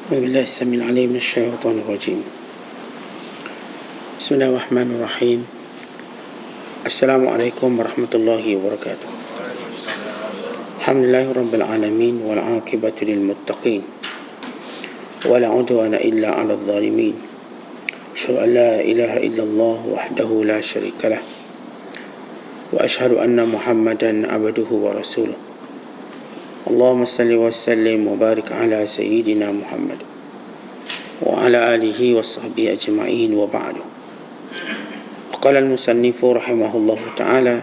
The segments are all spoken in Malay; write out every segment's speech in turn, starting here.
أعوذ بالله السميع العليم من الشيطان الرجيم. بسم الله الرحمن الرحيم. السلام عليكم ورحمة الله وبركاته. الحمد لله رب العالمين والعاقبة للمتقين ولا عدوان إلا على الظالمين. أشهد أن لا إله إلا الله وحده لا شريك له وأشهد أن محمدا عبده ورسوله. اللهم صل وسلم وبارك على سيدنا محمد وعلى آله وصحبه أجمعين وبعد. قال المصنف رحمه الله تعالى: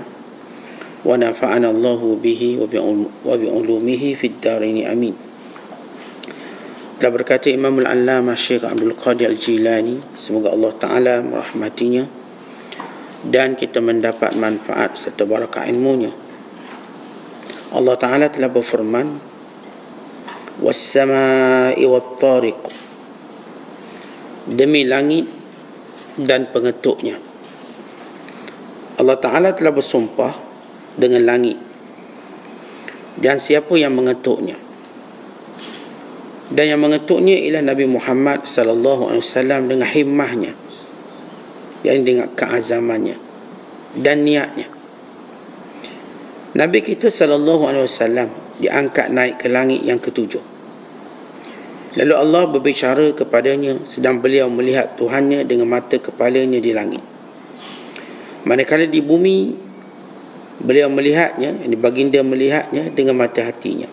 ونفعنا الله به وبعلومه في الدارين آمين. Telah berkata Imam Al-Allamah Syekh Abdul Qadir Al-Jilani, semoga Allah Ta'ala merahmatinya dan kita mendapat manfaat serta barakah ilmunya. Allah Ta'ala telah berfirman, "Was-samaa'i wat-tariq", demi langit dan pengetuknya. Allah Ta'ala telah bersumpah dengan langit dan siapa yang mengetuknya. Dan yang mengetuknya ialah Nabi Muhammad sallallahu alaihi wasallam dengan himmahnya, yang dengan keazamannya dan niatnya. Nabi kita sallallahu alaihi wasallam diangkat naik ke langit yang ketujuh. Lalu Allah berbicara kepadanya sedang beliau melihat Tuhannya dengan mata kepalanya di langit. Manakala di bumi beliau melihatnya, baginda melihatnya dengan mata hatinya.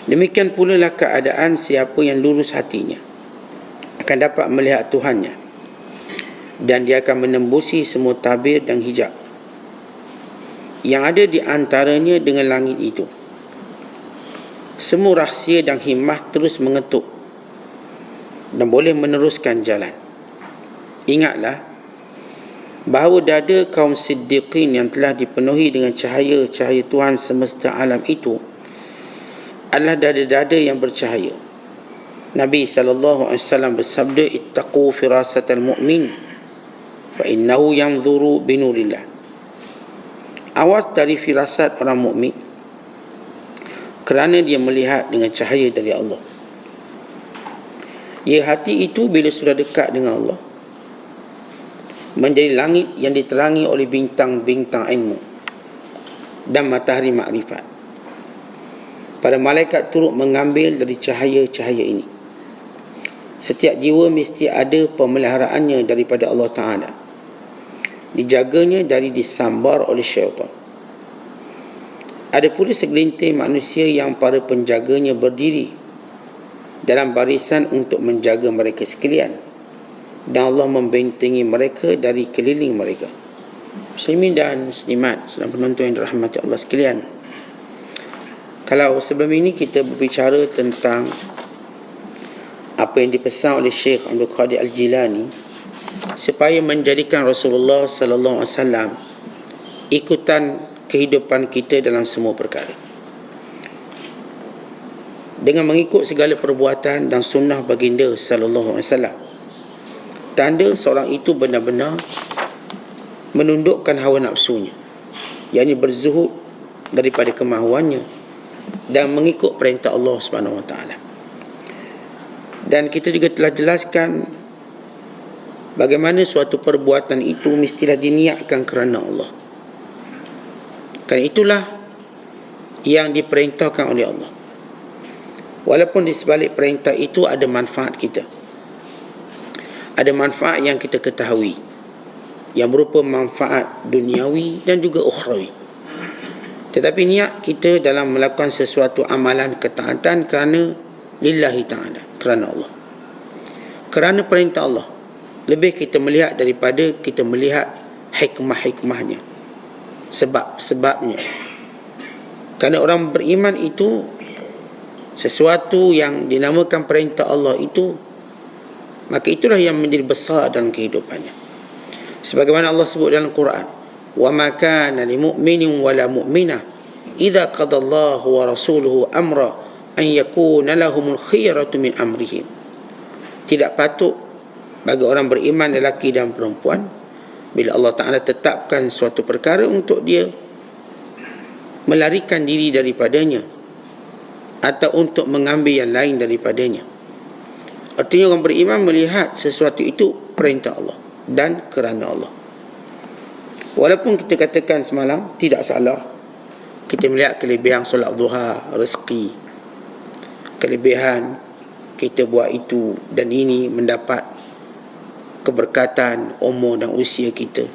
Demikian pula lah keadaan siapa yang lurus hatinya akan dapat melihat Tuhannya, dan dia akan menembusi semua tabir dan hijab yang ada di antaranya dengan langit itu. Semua rahsia dan himmah terus mengetuk dan boleh meneruskan jalan. Ingatlah bahawa dada kaum siddiqin yang telah dipenuhi dengan cahaya-cahaya Tuhan semesta alam itu adalah dada-dada yang bercahaya. Nabi sallallahu alaihi wasallam bersabda, "Ittaqu firasatal mu'min fa innahu yanzuru binurillah." Awas dari firasat orang mukmin, kerana dia melihat dengan cahaya dari Allah. Ya, hati itu bila sudah dekat dengan Allah menjadi langit yang diterangi oleh bintang-bintang ilmu dan matahari makrifat. Para malaikat turut mengambil dari cahaya-cahaya ini. Setiap jiwa mesti ada pemeliharaannya daripada Allah Ta'ala. Dijaganya dari disambar oleh syaitan. Ada pula segelintir manusia yang para penjaganya berdiri dalam barisan untuk menjaga mereka sekalian, dan Allah membentengi mereka dari keliling mereka. Muslimin dan muslimat, sedang penonton yang dirahmati Allah sekalian, kalau sebelum ini kita berbicara tentang apa yang dipesan oleh Syekh Abdul Qadir Al-Jilani supaya menjadikan Rasulullah sallallahu alaihi wasallam ikutan kehidupan kita dalam semua perkara, dengan mengikut segala perbuatan dan sunnah baginda sallallahu alaihi wasallam. Tanda seorang itu benar-benar menundukkan hawa nafsunya, yakni berzuhud daripada kemahuannya dan mengikut perintah Allah Subhanahu wa taala. Dan kita juga telah jelaskan bagaimana suatu perbuatan itu mestilah diniatkan kerana Allah. Kerana itulah yang diperintahkan oleh Allah. Walaupun di sebalik perintah itu ada manfaat kita. Ada manfaat yang kita ketahui, yang berupa manfaat duniawi dan juga ukhrawi. Tetapi niat kita dalam melakukan sesuatu amalan ketaatan kerana lillahi ta'ala, kerana Allah, kerana perintah Allah, lebih kita melihat daripada kita melihat hikmah-hikmahnya, sebab-sebabnya. Kerana orang beriman itu, sesuatu yang dinamakan perintah Allah itu, maka itulah yang menjadi besar dalam kehidupannya. Sebagaimana Allah sebut dalam Quran, "Wa ma kana lil mu'minin wa la mu'minah idza qada Allahu wa rasuluhu amra an yakuna lahumul khiyaratu min amrihim." Tidak patut bagi orang beriman lelaki dan perempuan bila Allah Ta'ala tetapkan suatu perkara untuk dia melarikan diri daripadanya, atau untuk mengambil yang lain daripadanya. Artinya orang beriman melihat sesuatu itu perintah Allah dan kerana Allah. Walaupun kita katakan semalam tidak salah, kita melihat kelebihan solat duha, rezeki, kelebihan kita buat itu dan ini mendapat keberkatan umur dan usia kita,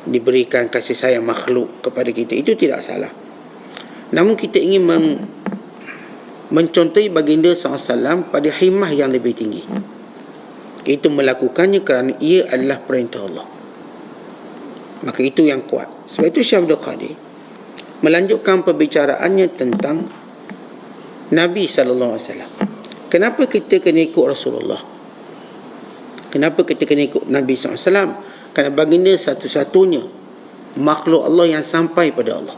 diberikan kasih sayang makhluk kepada kita, itu tidak salah. Namun kita ingin mencontohi baginda SAW pada himah yang lebih tinggi, iaitu melakukannya kerana ia adalah perintah Allah. Maka itu yang kuat. Sebab itu Syekh Abdul Qadir melanjutkan pembicaraannya tentang Nabi SAW. Kenapa kita kena ikut Rasulullah? Kenapa kita kena ikut Nabi SAW? Kerana baginda satu-satunya makhluk Allah yang sampai pada Allah.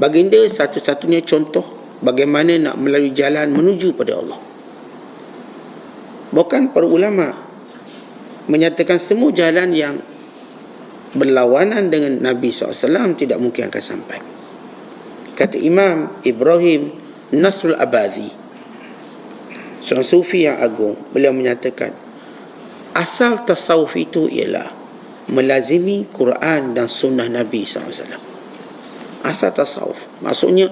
Baginda satu-satunya contoh bagaimana nak melalui jalan menuju pada Allah. Bukan para ulama menyatakan semua jalan yang berlawanan dengan Nabi SAW tidak mungkin akan sampai. Kata Imam Ibrahim Nasrul Abadi, seorang sufi yang agung, beliau menyatakan asal tasawuf itu ialah melazimi Quran dan sunnah Nabi SAW. Asal tasawuf maksudnya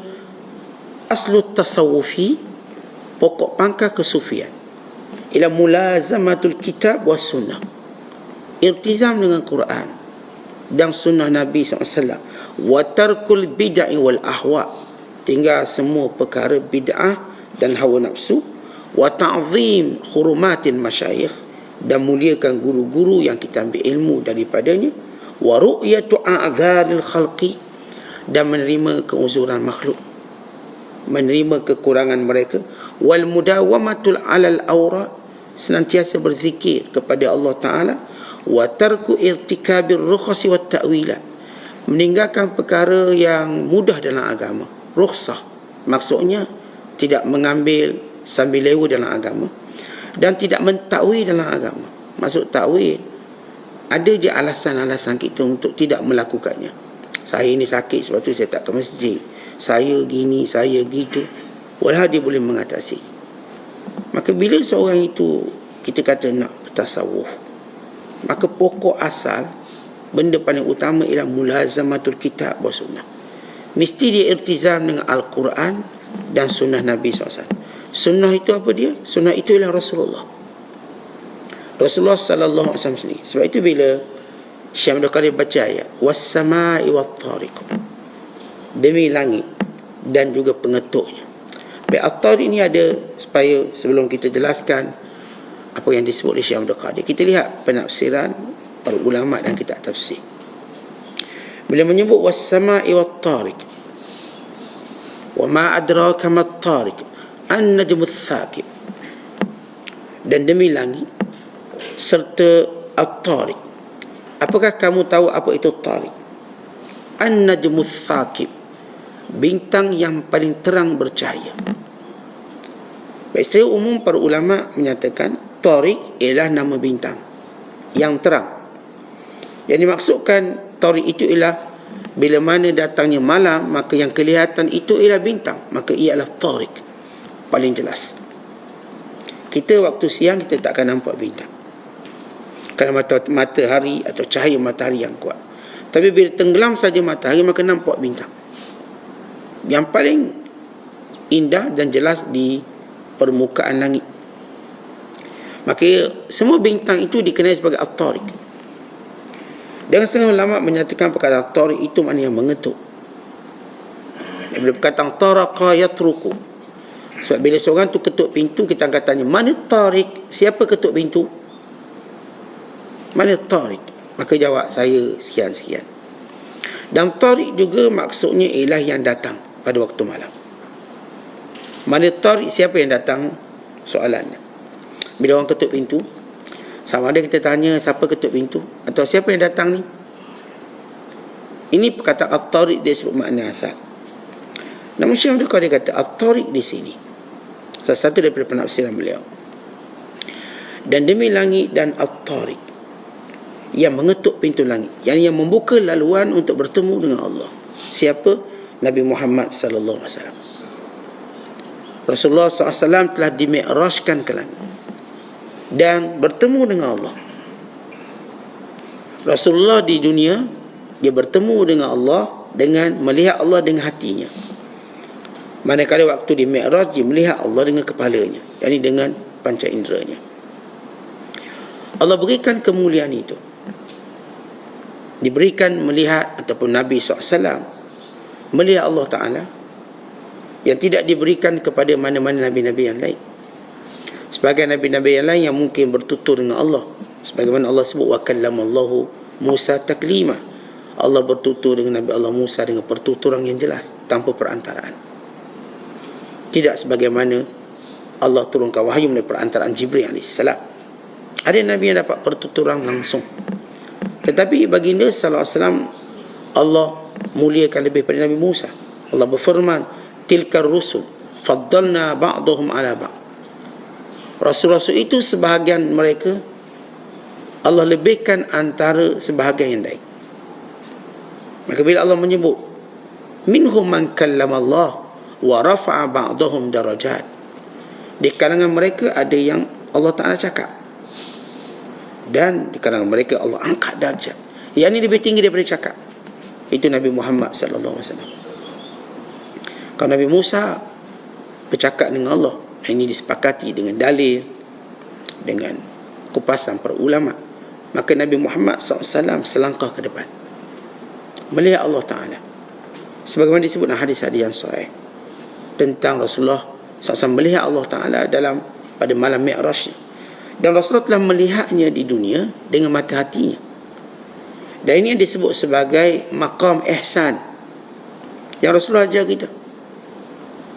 aslu tasawufi, pokok pangkal kesufian, ialah mulazamatul kitab was sunnah, iltizam dengan Quran dan sunnah Nabi SAW, wa tarkul bid'ah wal ahwa, tinggal semua perkara bid'ah dan hawa nafsu, wa ta'zim hurumatil masyayikh, dan muliakan guru-guru yang kita ambil ilmu daripadanya, wa ru'yatu a'dzaril khalqi, dan menerima keuzuran makhluk, menerima kekurangan mereka, wal mudawamatul alal awrad, senantiasa berzikir kepada Allah Ta'ala, wa tarku irtikabir rukhsi wat ta'wilat, meninggalkan perkara yang mudah dalam agama. Rukhsah maksudnya tidak mengambil sambil lewa dalam agama, dan tidak mentakwil dalam agama. Maksud takwil, ada je alasan-alasan kita untuk tidak melakukannya. Saya ni sakit sebab tu saya tak ke masjid, saya gini, saya gitu, walau dia boleh mengatasi. Maka bila seorang itu kita kata nak bertasawuf, maka pokok asal benda paling utama ialah mulazamatul kitab wa sunnah. Mesti dia irtizam dengan Al-Quran dan sunnah Nabi SAW. Sunnah itu apa dia? Sunnah itu ialah Rasulullah. Rasulullah sallallahu alaihi wasallam sendiri. Sebab itu bila Syekh Abdul Qadir baca ayat was-samaa'i wat-tariq, demi langit dan juga pengetuknya. Baik, at-tariq ini ada, supaya sebelum kita jelaskan apa yang disebut oleh Syekh Abdul Qadir, kita lihat penafsiran para ulama dan kitab tafsir. Bila menyebut was-samaa'i wat-tariq, wa ma adraka mat-tariq, an-najmu ats-tsaqib, dan demi langit serta at-tariq. Apakah kamu tahu apa itu tariq? An-najmu ats-tsaqib, bintang yang paling terang bercahaya. Baik, secara umum para ulama menyatakan tariq ialah nama bintang yang terang. Yang dimaksudkan tariq itu ialah bila mana datangnya malam, maka yang kelihatan itu ialah bintang, maka ia adalah tariq, paling jelas. Kita waktu siang kita tak akan nampak bintang kerana matahari atau cahaya matahari yang kuat. Tapi bila tenggelam saja matahari, maka nampak bintang yang paling indah dan jelas di permukaan langit. Maka semua bintang itu dikenali sebagai at-tariq. Dan setengah ulama menyatakan perkataan tariq itu maknanya mengetuk. Bila perkataan taraqa yatruku, sebab bila seorang tu ketuk pintu, kita akan tanya, mana tariq? Siapa ketuk pintu? Mana tariq? Maka jawab, saya sekian-sekian. Dan tariq juga maksudnya ialah yang datang pada waktu malam. Mana tariq, siapa yang datang? Soalannya, bila orang ketuk pintu, sama ada kita tanya siapa ketuk pintu atau siapa yang datang ni. Ini perkataan at-tariq dia sebut makna asal. Namun Syekh Abdul Qadir kata at-tariq di sini salah satu daripada penafsiran beliau. Dan demi langit dan at-tariq, yang mengetuk pintu langit, yang membuka laluan untuk bertemu dengan Allah. Siapa? Nabi Muhammad sallallahu alaihi wasallam. Rasulullah SAW telah dimi'rajkan ke langit dan bertemu dengan Allah. Rasulullah di dunia, dia bertemu dengan Allah dengan melihat Allah dengan hatinya. Manakala waktu di Mi'raj, dia melihat Allah dengan kepalanya, yakni dengan panca inderanya. Allah berikan kemuliaan itu. Diberikan melihat, ataupun Nabi SAW melihat Allah Ta'ala yang tidak diberikan kepada mana-mana Nabi-Nabi yang lain. Sebagai Nabi-Nabi yang lain yang mungkin bertutur dengan Allah, sebagaimana Allah sebut wa kallamallahu Musa taklima. Allah bertutur dengan Nabi Allah Musa dengan pertuturan yang jelas, tanpa perantaraan. Tidak sebagaimana Allah turunkan wahyu melalui perantaraan Jibril AS. Ada Nabi yang dapat pertuturan langsung, tetapi baginda sallallahu alaihi wasallam Allah muliakan lebih pada Nabi Musa. Allah berfirman, tilkar rusul faddalna ba'dahum ala ba'd. Rasul-rasul itu sebahagian mereka Allah lebihkan antara sebahagian yang lain. Maka bila Allah menyebut minhum man kallama Allah wa rafa'a ba'dahum darajat, di kalangan mereka ada yang Allah Ta'ala cakap, dan di kalangan mereka Allah angkat darjat, yang ini lebih tinggi daripada cakap. Itu Nabi Muhammad sallallahu alaihi wasallam. Kalau Nabi Musa bercakap dengan Allah, ini disepakati dengan dalil, dengan kupasan para ulama, maka Nabi Muhammad SAW selangkah ke depan melihat Allah Ta'ala, sebagaimana disebut dalam hadis-hadis yang sahih tentang Rasulullah SAW melihat Allah Ta'ala pada malam Mi'raj. Dan Rasulullah telah melihatnya di dunia dengan mata hatinya, dan ini yang disebut sebagai maqam ihsan yang Rasulullah ajar kita.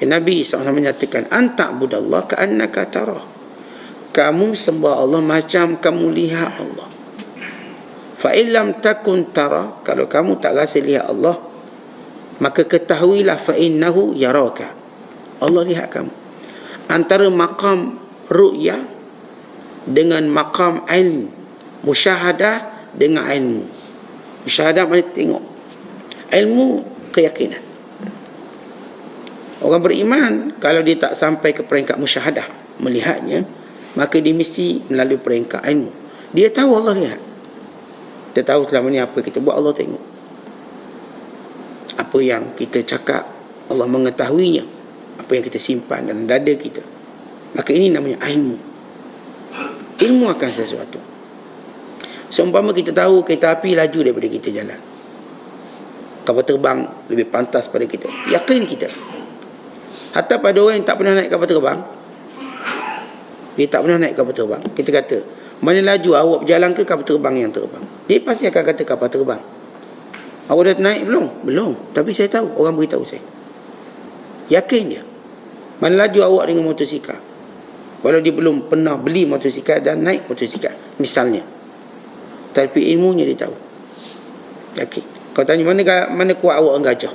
Nabi SAW menyatakan, anta'budallah ka'annaka tarah. Kamu sembah Allah macam kamu lihat Allah. Fa'illam takun tarah, kalau kamu tak rasa lihat Allah, maka ketahuilah fa'innahu yaraka, Allah lihat kamu. Antara maqam ru'yah dengan maqam ilmu, musyahadah dengan ilmu. Musyahadah maknanya tengok, ilmu keyakinan. Orang beriman, kalau dia tak sampai ke peringkat musyahadah, melihatnya, maka dia mesti melalui peringkat ilmu. Dia tahu Allah lihat. Dia tahu selama ni apa kita buat, Allah tengok. Apa yang kita cakap, Allah mengetahuinya. Apa yang kita simpan dalam dada kita. Maka ini namanya ilmu. Ilmu akan sesuatu. Seumpama kita tahu kereta api laju daripada kita jalan, kapal terbang lebih pantas pada kita, yakin kita. Hatta pada orang yang tak pernah naik kapal terbang, dia tak pernah naik kapal terbang, kita kata, mana laju awak berjalan ke kapal terbang yang terbang? Dia pasti akan kata kapal terbang. Awak dah naik belum? Belum. Tapi saya tahu, orang beritahu saya. Yakin dia. Mana laju awak dengan motosikal? Walau dia belum pernah beli motosikal dan naik motosikal, misalnya. Tapi ilmunya dia tahu. Yakin. Kau tanya, mana kuat awak dengan gajah?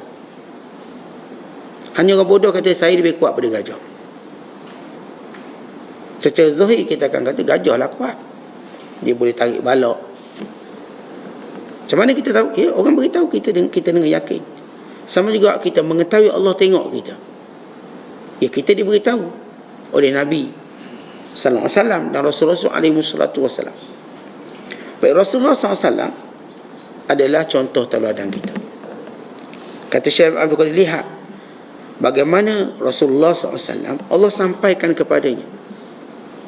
Hanya orang bodoh kata saya lebih kuat pada gajah. Secara zahir kita akan kata gajah lah kuat, dia boleh tarik balok. Macam mana kita tahu? Ya, orang beritahu kita dengan yakin. Sama juga kita mengetahui Allah tengok kita. Ya, kita diberitahu oleh Nabi sallallahu alaihi wasallam dan Rasulullah alaihi wasallam. Baik, Rasulullah SAW adalah contoh tauladan kita. Kata Syekh Abdul Qadir, lihat bagaimana Rasulullah SAW Allah sampaikan kepadanya.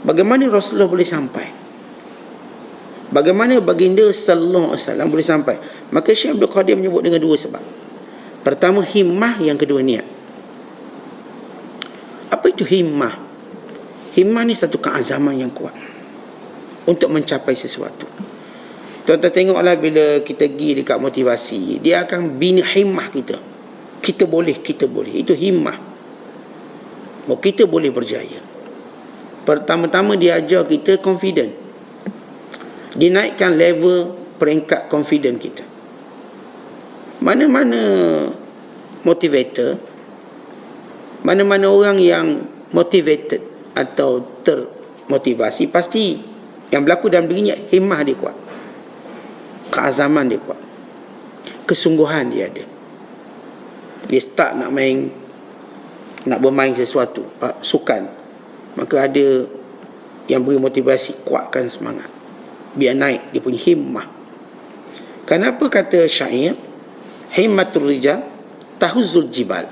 Bagaimana Rasulullah boleh sampai? Bagaimana baginda sallallahu alaihi wasallam boleh sampai? Maka Syekh Abdul Qadir menyebut dengan dua sebab. Pertama himmah, yang kedua niat. Apa itu himmah? Himmah ni satu keazaman yang kuat untuk mencapai sesuatu. Tuan-tuan tengoklah bila kita pergi dekat motivasi, dia akan bina himmah kita. Kita boleh. Itu himmah. Bahawa kita boleh berjaya. Pertama-tama dia ajar kita confident. Dia naikkan level peringkat confident kita. Mana-mana motivator, mana-mana orang yang motivated atau termotivasi, pasti yang berlaku dalam dirinya himmah dia kuat, keazaman dia kuat, kesungguhan dia ada. dia start nak bermain sesuatu, sukan, maka ada yang beri motivasi, kuatkan semangat biar naik dia punya himmah. Kenapa kata syair himmatul rijal tahuzzul jibal,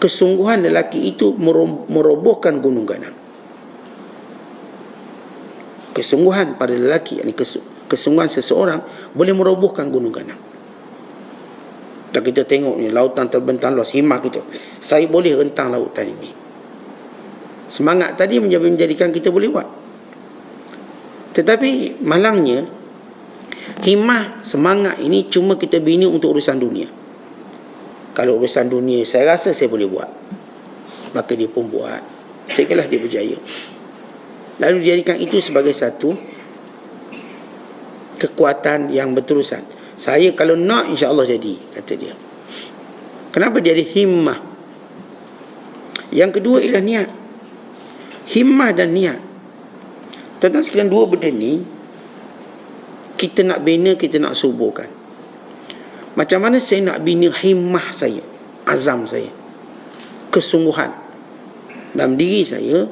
kesungguhan lelaki itu merobohkan gunung ganang. Kesungguhan pada lelaki, yakni kesungguhan seseorang boleh merobohkan gunung ganang. Dan kita tengok ni, lautan terbentang luas, himmah kita, saya boleh rentang lautan ini. Semangat tadi menjadikan kita boleh buat. Tetapi malangnya, himmah, semangat ini cuma kita bina untuk urusan dunia. Kalau urusan dunia saya rasa saya boleh buat, maka dia pun buat, sehinggalah dia berjaya. Lalu dijadikan itu sebagai satu kekuatan yang berterusan. Saya kalau nak, insya-Allah jadi, kata dia. Kenapa dia ada himmah? Yang kedua ialah niat. Himmah dan niat, tuan-tuan sekalian, dua benda ni kita nak bina, kita nak suburkan. Macam mana saya nak bina himmah saya, azam saya, kesungguhan dalam diri saya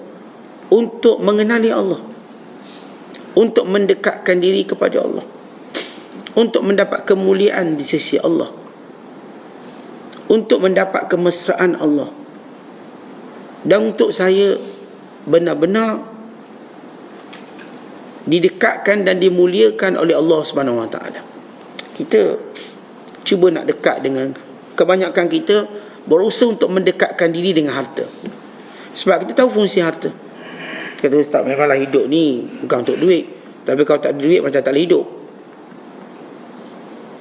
untuk mengenali Allah, untuk mendekatkan diri kepada Allah, untuk mendapat kemuliaan di sisi Allah, untuk mendapat kemesraan Allah, dan untuk saya benar-benar didekatkan dan dimuliakan oleh Allah Subhanahu Wa Taala. Kita cuba nak dekat dengan, kebanyakan kita berusaha untuk mendekatkan diri dengan harta. Sebab kita tahu fungsi harta. Kata ustaz, memanglah hidup ni bukan untuk duit, tapi kalau tak ada duit macam tak boleh hidup.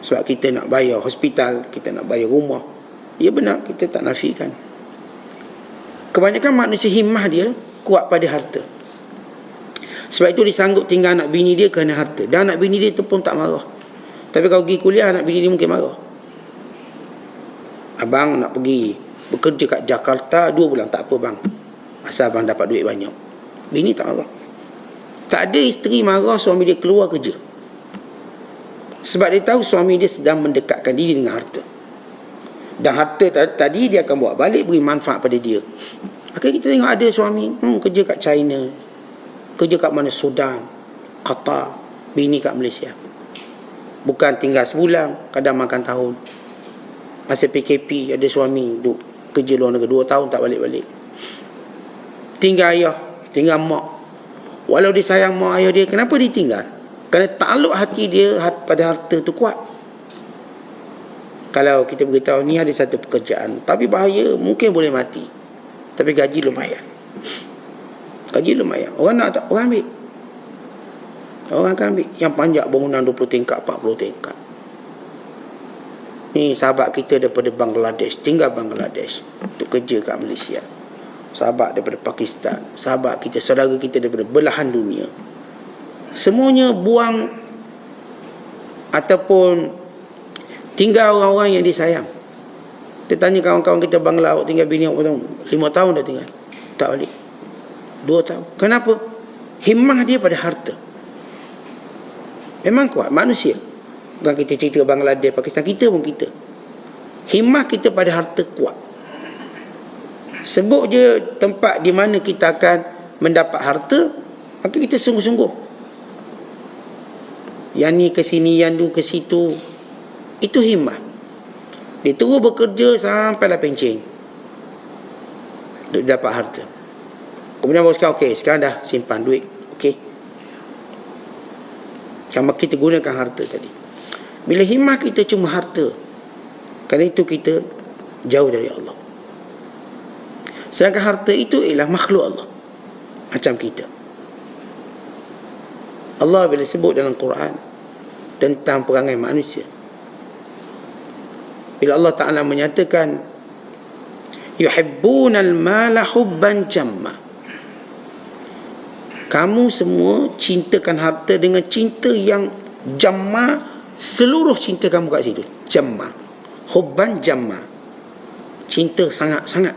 Sebab kita nak bayar hospital, kita nak bayar rumah. Ya benar, kita tak nafikan. Kebanyakan manusia himmah dia kuat pada harta. Sebab itu dia sanggup tinggal anak bini dia kerana harta. Dan anak bini dia tu pun tak marah. Tapi kalau pergi kuliah, anak bini dia mungkin marah. Abang nak pergi bekerja kat Jakarta 2 bulan, tak apa bang, asal abang dapat duit banyak. Bini tak marah. Tak ada isteri marah suami dia keluar kerja. Sebab dia tahu suami dia sedang mendekatkan diri dengan harta. Dan harta tadi dia akan bawa balik, beri manfaat pada dia. Maka kita tengok ada suami kerja kat China, kerja kat mana, Sudan, Qatar, bini kat Malaysia. Bukan tinggal sebulan, kadang makan tahun. Masa PKP ada suami duk kerja luar negeri 2 tahun tak balik-balik. Tinggal ayah, tinggal mak. Walau dia sayang mak ayah dia, kenapa dia tinggal? Kerana takluk hati dia pada harta tu kuat. Kalau kita beritahu ni ada satu pekerjaan, tapi bahaya, mungkin boleh mati, tapi gaji lumayan. Gaji lumayan. Orang nak tak? Orang ambil. Orang akan ambil. Yang panjang bangunan 20 tingkat, 40 tingkat. Ni sahabat kita daripada Bangladesh, tinggal Bangladesh untuk kerja kat Malaysia. Sahabat daripada Pakistan, sahabat kita, saudara kita daripada belahan dunia. Semuanya buang ataupun tinggal orang-orang yang disayang. Kita tanya kawan-kawan kita Bangla, awak tinggal bini berapa tahun? 5 tahun dah tinggal. Tak balik. 2 tahun. Kenapa? Himmah dia pada harta. Memang kuat manusia. Bukan kita cerita Bangladesh, Pakistan, kita pun kita. Himmah kita pada harta kuat. Sebut je tempat di mana kita akan mendapat harta, maka kita sungguh-sungguh. Yang ni ke sini, yang tu ke situ. Itu himmah. Dia terus bekerja sampailah pencen, untuk dapat harta. Kemudian baru sekarang, okey, sekarang dah simpan duit. Okey, sama kita gunakan harta tadi. Bila himmah kita cuma harta, kerana itu kita jauh dari Allah. Sedangkan harta itu ialah makhluk Allah, macam kita. Allah bila sebut dalam Quran tentang perangai manusia, bila Allah Ta'ala menyatakan yuhibbunal mala hubban jamma, kamu semua cintakan harta dengan cinta yang jamma, seluruh cinta kamu kat situ. Jamma, hubban jamma, cinta sangat-sangat.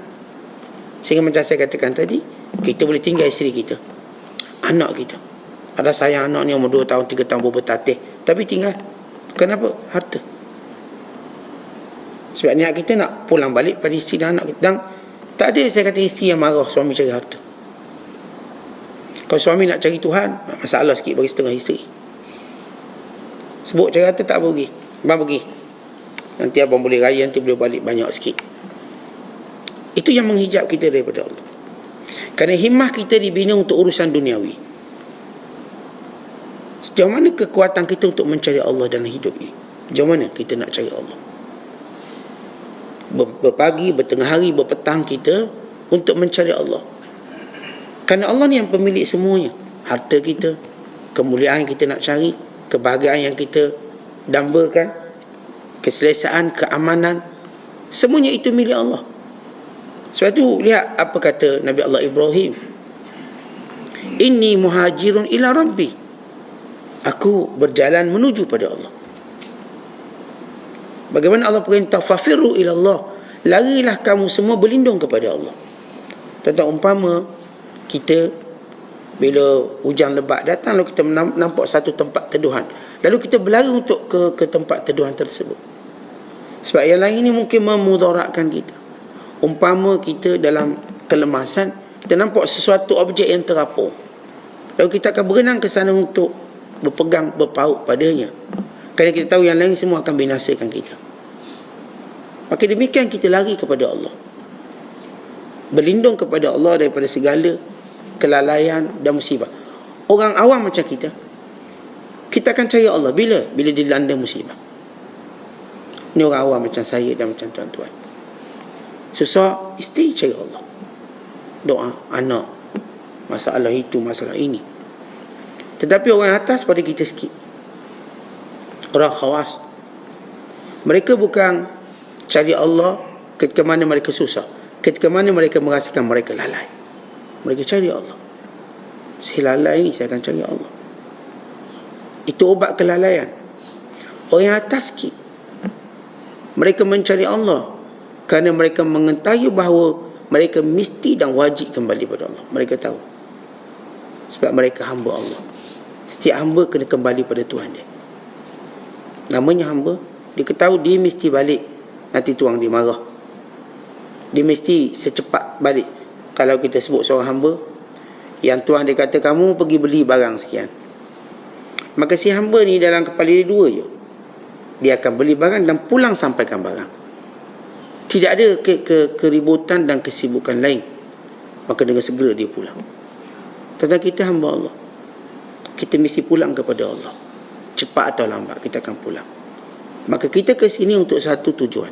Sehingga macam saya katakan tadi, kita boleh tinggal isteri kita, anak kita. Ada sayang anak ni umur 2 tahun, 3 tahun berbetatih, tapi tinggal. Kenapa? Harta. Sebab niat kita nak pulang balik pada isteri dan anak kita. Dan tak ada saya kata isteri yang marah suami cari harta. Kalau suami nak cari Tuhan, masalah sikit bagi setengah isteri. Sebut cari harta tak pergi. Abang pergi. Nanti abang boleh raya, nanti boleh balik banyak sikit. Itu yang menghijab kita daripada Allah. Kerana himmah kita dibina untuk urusan duniawi. Sejauh mana kekuatan kita untuk mencari Allah dalam hidup ini? Sejauh mana kita nak cari Allah? Berpagi, bertengah hari, berpetang kita untuk mencari Allah. Kerana Allah ni yang pemilik semuanya. Harta kita, kemuliaan yang kita nak cari, kebahagiaan yang kita dambakan, keselesaan, keamanan, semuanya itu milik Allah. Sebab tu lihat apa kata Nabi Allah Ibrahim. Inni muhajirun ila Rabbi. Aku berjalan menuju pada Allah. Bagaimana Allah perintah fafirru ila Allah. Larilah kamu semua berlindung kepada Allah. Tentang umpama kita bila hujan lebat datang, lalu kita nampak satu tempat teduhan, lalu kita berlari untuk ke tempat teduhan tersebut. Sebab yang lain ini mungkin memudaratkan kita. Umpama kita dalam kelemasan, kita nampak sesuatu objek yang terapung, lalu kita akan berenang ke sana untuk berpegang, berpaut padanya, kerana kita tahu yang lain semua akan binasakan kita. Maka demikian kita lari kepada Allah, berlindung kepada Allah daripada segala kelalaian dan musibah. Orang awam macam kita akan cari Allah bila dilanda musibah. Ini orang awam macam saya dan macam tuan-tuan. Susah, isteri cari Allah, doa, anak, masalah itu, masalah ini. Tetapi orang atas pada kita sikit, orang khawas, mereka bukan cari Allah ketika mana mereka susah, ketika mana mereka merasakan mereka lalai, mereka cari Allah. Saya lalai ni, saya akan cari Allah. Itu obat kelalaian. Orang yang atas sikit, mereka mencari Allah kerana mereka mengetahui bahawa mereka mesti dan wajib kembali pada Allah. Mereka tahu, sebab mereka hamba Allah. Setiap hamba kena kembali pada Tuhan dia. Namanya hamba. Dia ketahui dia mesti balik, nanti tuang dia marah. Dia mesti secepat balik. Kalau kita sebut seorang hamba, yang tuan dia kata kamu pergi beli barang sekian, maka si hamba ni dalam kepala dia dua je. Dia akan beli barang dan pulang sampaikan barang. Tidak ada keributan dan kesibukan lain. Maka dengan segera dia pulang. Tentang kita hamba Allah, kita mesti pulang kepada Allah. Cepat atau lambat kita akan pulang. Maka kita ke sini untuk satu tujuan.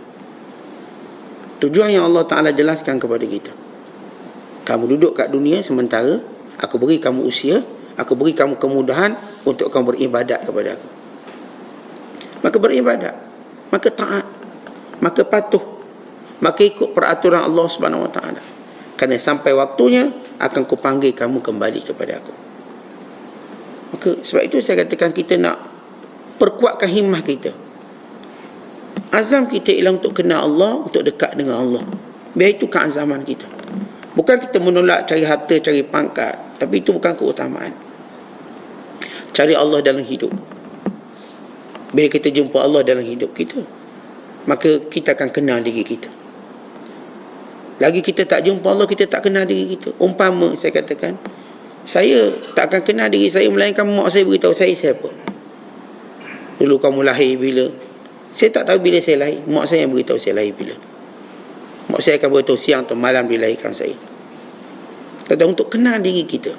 Tujuan yang Allah Ta'ala jelaskan kepada kita. Kamu duduk kat dunia sementara aku beri kamu usia, aku beri kamu kemudahan untuk kamu beribadat kepada aku. Maka beribadat, maka taat, maka patuh, maka ikut peraturan Allah Subhanahu Wa Ta'ala. Kerana sampai waktunya akan kupanggil kamu kembali kepada aku. Maka sebab itu saya katakan kita nak perkuatkan himmah kita. Azam kita ialah untuk kenal Allah, untuk dekat dengan Allah. Biar itu keazaman kita. Bukan kita menolak cari harta, cari pangkat, tapi itu bukan keutamaan. Cari Allah dalam hidup. Bila kita jumpa Allah dalam hidup kita, maka kita akan kenal diri kita. Lagi kita tak jumpa Allah, kita tak kenal diri kita. Umpama saya katakan, saya tak akan kenal diri saya melainkan mak saya beritahu saya siapa. Dulu kamu lahir bila? Saya tak tahu bila saya lahir. Mak saya yang beritahu saya lahir bila. Mak saya akan beritahu siang atau malam dilahirkan saya. Tetapi untuk kenal diri kita,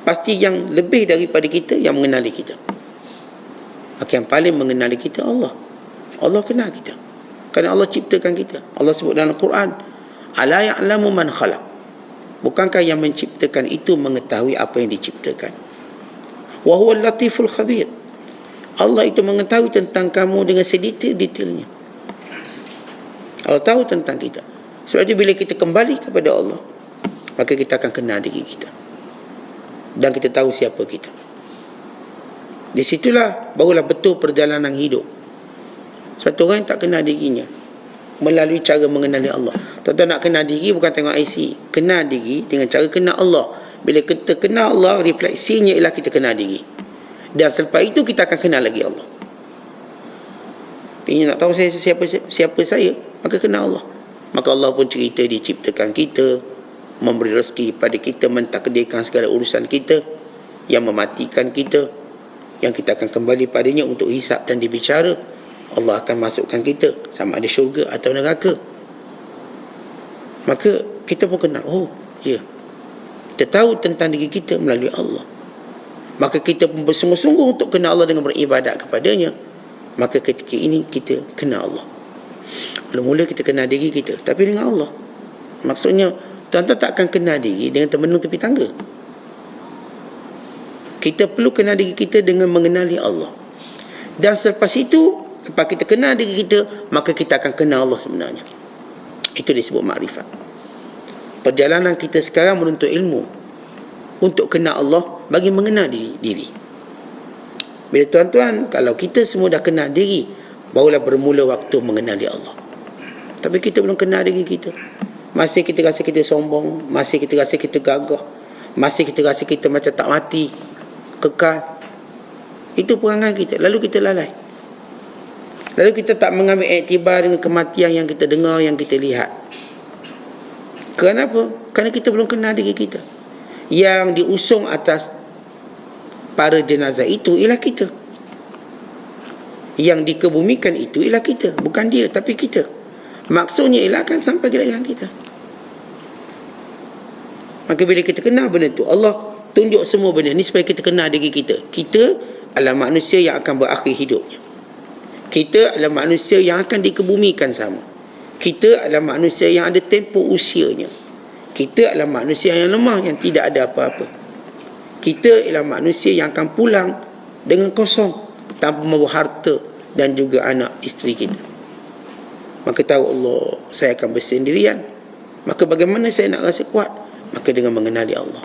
pasti yang lebih daripada kita yang mengenali kita. Maka yang paling mengenali kita Allah. Allah kenal kita. Kerana Allah ciptakan kita. Allah sebut dalam Al-Quran, ala ya'lamu man khalaq. Bukankah yang menciptakan itu mengetahui apa yang diciptakan? Wa huwal latiful khabir. Allah itu mengetahui tentang kamu dengan sedetail-detailnya. Allah tahu tentang kita. Sebab itu bila kita kembali kepada Allah, maka kita akan kenal diri kita. Dan kita tahu siapa kita. Di situlah barulah betul perjalanan hidup. Satu orang yang tak kenal dirinya, melalui cara mengenali Allah. Tuan-tuan nak kenal diri bukan tengok IC. Kenal diri dengan cara kenal Allah. Bila kita kenal Allah, refleksinya ialah kita kenal diri. Dan selepas itu kita akan kenal lagi Allah. Ingin nak tahu saya siapa saya, maka kenal Allah. Maka Allah pun cerita dia ciptakan kita, memberi rezeki pada kita, mentakdirkan segala urusan kita, yang mematikan kita, yang kita akan kembali padanya untuk hisap dan dibicara. Allah akan masukkan kita sama ada syurga atau neraka. Maka kita pun kenal, oh ya, kita tahu tentang diri kita melalui Allah. Maka kita pun bersungguh-sungguh untuk kenal Allah dengan beribadat kepadanya. Maka ketika ini kita kenal Allah. Mula-mula kita kenal diri kita, tapi dengan Allah. Maksudnya tuan-tuan tak akan kenal diri dengan temenung tepi tangga. Kita perlu kenal diri kita dengan mengenali Allah. Dan selepas itu, lepas kita kenal diri kita, maka kita akan kenal Allah sebenarnya. Itu disebut makrifat. Perjalanan kita sekarang menuntut ilmu untuk kenal Allah bagi mengenal diri. Bila tuan-tuan, kalau kita semua dah kenal diri, barulah bermula waktu mengenali Allah. Tapi kita belum kenal diri kita. Masih kita rasa kita sombong, masih kita rasa kita gagah, masih kita rasa kita macam tak mati, kekal. Itu perangai kita. Lalu kita lalai. Lalu kita tak mengambil iktibar dengan kematian yang kita dengar, yang kita lihat. Kenapa? Kerana kita belum kenal diri kita. Yang diusung atas para jenazah itu ialah kita. Yang dikebumikan itu ialah kita. Bukan dia, tapi kita. Maksudnya ialah akan sampai ke dalam kita. Maka bila kita kenal benda tu, Allah tunjuk semua benda ni supaya kita kenal diri kita. Kita adalah manusia yang akan berakhir hidupnya. Kita adalah manusia yang akan dikebumikan sama. Kita adalah manusia yang ada tempoh usianya. Kita adalah manusia yang lemah, yang tidak ada apa-apa. Kita ialah manusia yang akan pulang dengan kosong, tanpa membawa harta dan juga anak isteri kita. Maka tahu Allah, saya akan bersendirian. Maka bagaimana saya nak rasa kuat? Maka dengan mengenali Allah.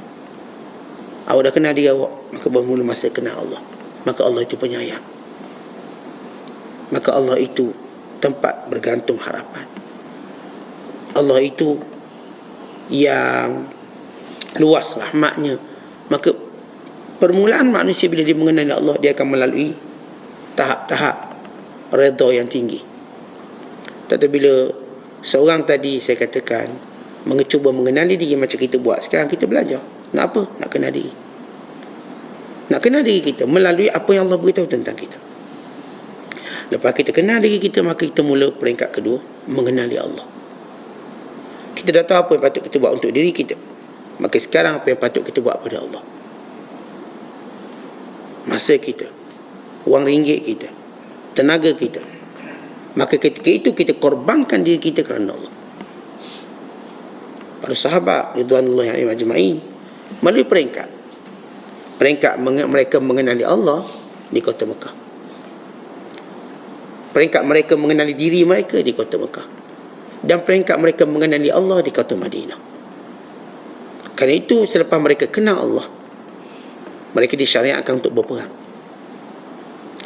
Awak dah kenal diri awak, maka bermula masa kenal Allah. Maka Allah itu penyayang. Maka Allah itu tempat bergantung harapan. Allah itu yang luas rahmatnya. Maka permulaan manusia bila dia mengenali Allah, dia akan melalui tahap-tahap redha yang tinggi. Tetapi bila seorang tadi saya katakan mencuba mengenali diri macam kita buat sekarang, kita belajar. Nak apa? Nak kenal diri. Nak kenal diri kita melalui apa yang Allah beritahu tentang kita. Lepas kita kenal diri kita, maka kita mula peringkat kedua, mengenali Allah. Kita dah tahu apa yang patut kita buat untuk diri kita. Maka sekarang apa yang patut kita buat pada Allah? Masa kita, wang ringgit kita, tenaga kita. Maka ketika itu kita korbankan diri kita kerana Allah. Para sahabat ridwanullah alaihi ajma'in melalui peringkat mereka mengenali Allah di kota Mekah. Peringkat mereka mengenali diri mereka di kota Mekah. Dan peringkat mereka mengenali Allah di kota Madinah. Kerana itu selepas mereka kenal Allah, mereka disyariatkan untuk berperang.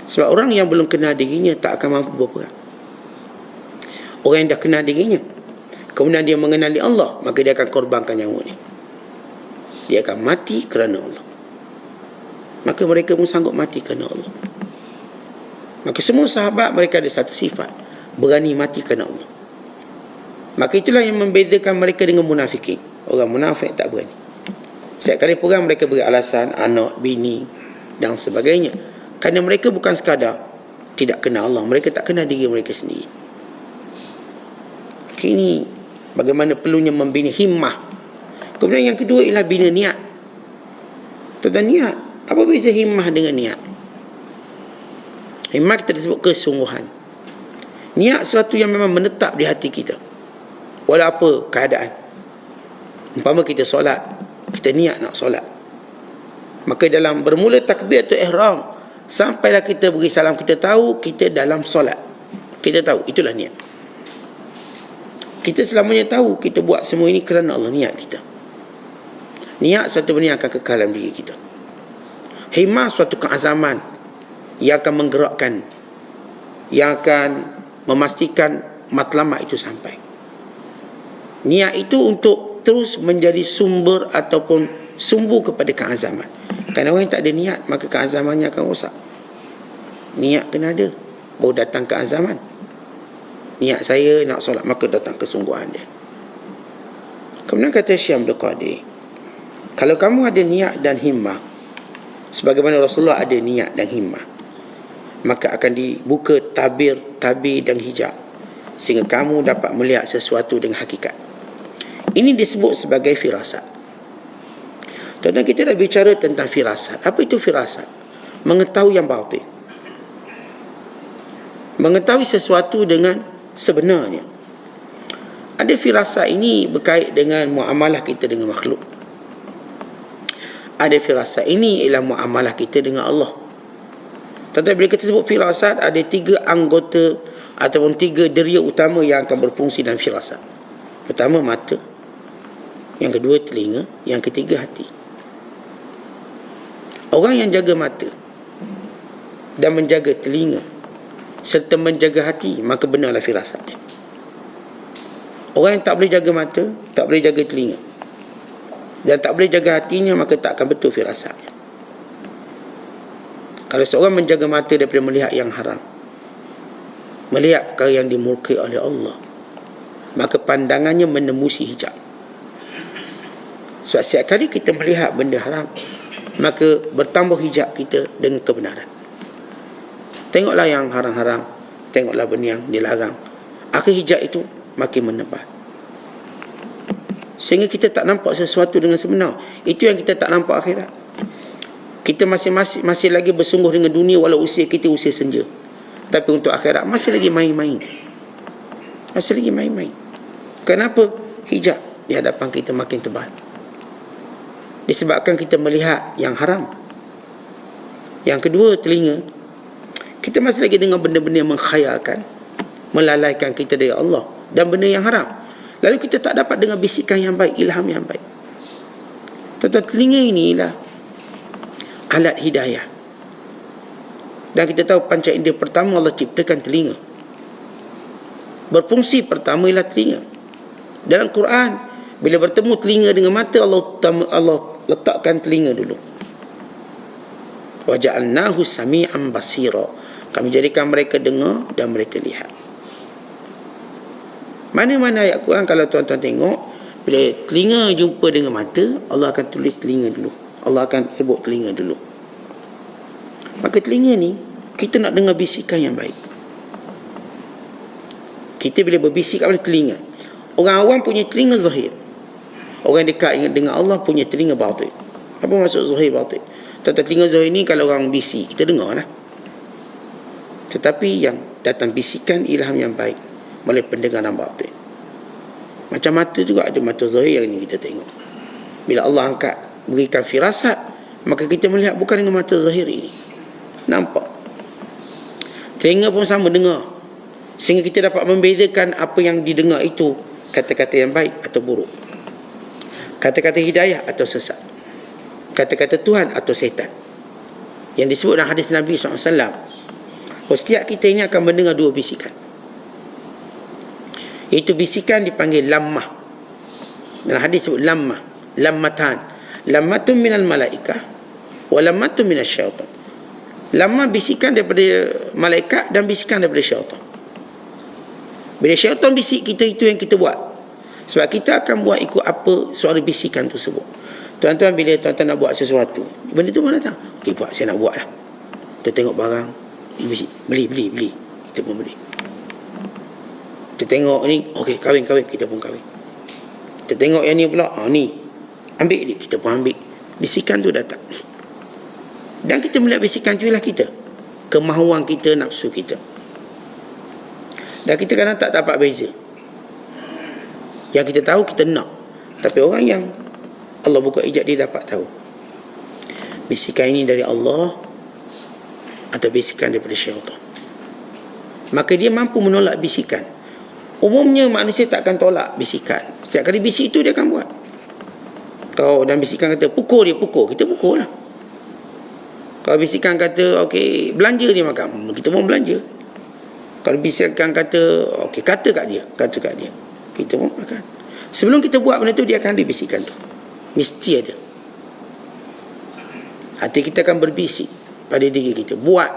Sebab orang yang belum kenal dirinya tak akan mampu berperang. Orang yang dah kenal dirinya, kemudian dia mengenali Allah, maka dia akan korbankan nyawanya. Dia akan mati kerana Allah. Maka mereka pun sanggup mati kerana Allah. Maka semua sahabat mereka ada satu sifat, berani mati kerana Allah. Maka itulah yang membezakan mereka dengan munafikin. Orang munafik tak berani. Setiap kali perang mereka beri alasan, anak, bini dan sebagainya. Kerana mereka bukan sekadar tidak kenal Allah, mereka tak kenal diri mereka sendiri. Ini bagaimana perlunya membina himmah. Kemudian yang kedua ialah bina niat. Tentang niat, apa beza himmah dengan niat? Himmah kita disebut kesungguhan. Niat sesuatu yang memang menetap di hati kita, walau apa keadaan. Umpama kita solat, kita niat nak solat, maka dalam bermula takbiratul ihram sampailah kita beri salam, kita tahu kita dalam solat. Kita tahu, itulah niat. Kita selamanya tahu kita buat semua ini kerana Allah, niat kita. Niat satu benda yang akan kekal dalam diri kita. Himmah suatu keazaman yang akan menggerakkan, yang akan memastikan matlamat itu sampai. Niat itu untuk terus menjadi sumber ataupun sumbu kepada keazaman. Kerana orang yang tak ada niat, maka keazamannya akan rosak. Niat kena ada. baru datang ke azaman. Niat saya nak solat, maka datang kesungguhan dia. Kemudian kata Syekh Abdul Qadir, kalau kamu ada niat dan himmah sebagaimana Rasulullah ada niat dan himmah, maka akan dibuka tabir dan hijab sehingga kamu dapat melihat sesuatu dengan hakikat. Ini disebut sebagai firasat. Tuan-tuan, kita dah bicara tentang firasat. Apa itu firasat? Mengetahui yang batin, mengetahui sesuatu dengan sebenarnya. Ada firasat ini berkait dengan muamalah kita dengan makhluk. Ada firasat ini ialah muamalah kita dengan Allah. Tuan-tuan, bila kita sebut firasat, ada 3 anggota ataupun 3 deria utama yang akan berfungsi dalam firasat. Pertama, mata. Yang kedua, telinga. Yang ketiga, hati. Orang yang jaga mata dan menjaga telinga serta menjaga hati, maka benarlah firasat dia. Orang yang tak boleh jaga mata, tak boleh jaga telinga dan tak boleh jaga hatinya, maka tak akan betul firasatnya. Kalau seorang menjaga mata daripada melihat yang haram, melihat perkara yang dimurkai oleh Allah, maka pandangannya menembusi hijab. Sebab setiap kali kita melihat benda haram, maka bertambah hijab kita dengan kebenaran. Tengoklah yang haram-haram, tengoklah benda yang dilarang, akhir hijab itu makin menebal, sehingga kita tak nampak sesuatu dengan sebenar. Itu yang kita tak nampak akhirat. Kita masih lagi bersungguh dengan dunia walau usia kita usia senja, tapi untuk akhirat masih lagi main-main. Masih lagi main-main. Kenapa? Hijab di hadapan kita makin tebal, disebabkan kita melihat yang haram. Yang kedua, telinga. Kita masih lagi dengan benda-benda yang mengkhayalkan, melalaikan kita dari Allah dan benda yang haram. Lalu kita tak dapat dengan bisikan yang baik, ilham yang baik. Tuan-tuan, telinga ini ialah alat hidayah. Dan kita tahu panca indera pertama Allah ciptakan telinga. Berfungsi pertama ialah telinga. Dalam Quran, bila bertemu telinga dengan mata, Allah letakkan telinga dulu. Wa ja'alnahu sami'an basira. Kami jadikan mereka dengar dan mereka lihat. Mana-mana ayat Quran, kalau tuan-tuan tengok, bila telinga jumpa dengan mata, Allah akan tulis telinga dulu. Allah akan sebut telinga dulu. Maka telinga ni, kita nak dengar bisikan yang baik. Kita bila berbisik kat mana? Telinga. Orang awam punya telinga zahir. Orang yang dekat dengan Allah punya telinga batin. Apa maksud zahir batin? Tentang telinga zahir ni, kalau orang bisik, kita dengar lah. Tetapi yang datang bisikan ilham yang baik melalui pendengaran batin. Macam mata juga ada mata zahir yang ini kita tengok. Bila Allah angkat, berikan firasat, maka kita melihat bukan dengan mata zahir ini. Nampak. Telinga pun sama, dengar. Sehingga kita dapat membezakan apa yang didengar itu kata-kata yang baik atau buruk, kata-kata hidayah atau sesat, kata-kata Tuhan atau syaitan. Yang disebut dalam hadis Nabi SAW, setiap kita ini akan mendengar 2 bisikan. Itu bisikan dipanggil lammah. Dalam hadis sebut lammah, lammatan, lammatun minal malaikah wa lammatun minas syaitan. Lammah bisikan daripada malaikat dan bisikan daripada syaitan. Bila syaitan bisik kita, itu yang kita buat. Sebab kita akan buat ikut apa suara bisikan tersebut. Tuan-tuan, bila tuan-tuan nak buat sesuatu, benda tu mana datang? Okey, buat, saya nak buat lah. Kita tengok barang, beli. Kita pun beli. Kita tengok ni, okey, kahwin, kita pun kahwin. Kita tengok yang ni pula, ni, ambil ni, kita pun ambil. Bisikan tu datang. Dan kita melihat bisikan tu ialah kita. Kemahuan kita, nafsu kita. Dan kita kadang tak dapat beza. Yang kita tahu, kita nak. Tapi orang yang Allah buka hijab, dia dapat tahu. Bisikan ini dari Allah atau bisikan daripada syaitan. Maka dia mampu menolak bisikan. Umumnya manusia tak akan tolak bisikan. Setiap kali bisik itu dia akan buat. Kalau dan bisikan kata pukul dia, pukul, kita pukul lah. Kalau bisikan kata okey, belanja dia makan, kita pun belanja. Kalau bisikan kata okey, kata kat dia, kita pun makan. Sebelum kita buat benda tu, dia akan ada bisikan tu. Mesti ada. Hati kita akan berbisik pada diri kita, buat.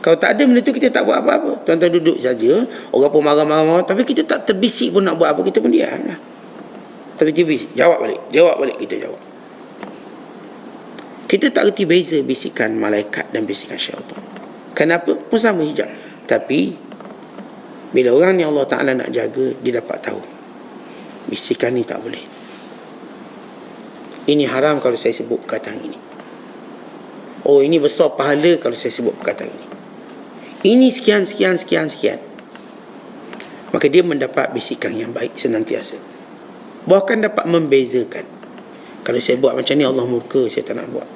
Kalau tak ada benda tu, kita tak buat apa-apa. Tuan-tuan duduk saja, orang pun marah-marah, tapi kita tak terbisik pun nak buat apa, kita pun diam lah. Tapi dia bisik, jawab balik, kita jawab. Kita tak reti beza bisikan malaikat dan bisikan syaitan. Kenapa? Pun sama hijab. Tapi bila orang ni Allah Ta'ala nak jaga, dia dapat tahu bisikan ni tak boleh. Ini haram kalau saya sebut perkataan ini. Oh, ini besar pahala kalau saya sebut perkataan ini. Ini sekian. Maka dia mendapat bisikan yang baik senantiasa. Bahkan dapat membezakan. Kalau saya buat macam ni Allah murka, saya tak nak buat.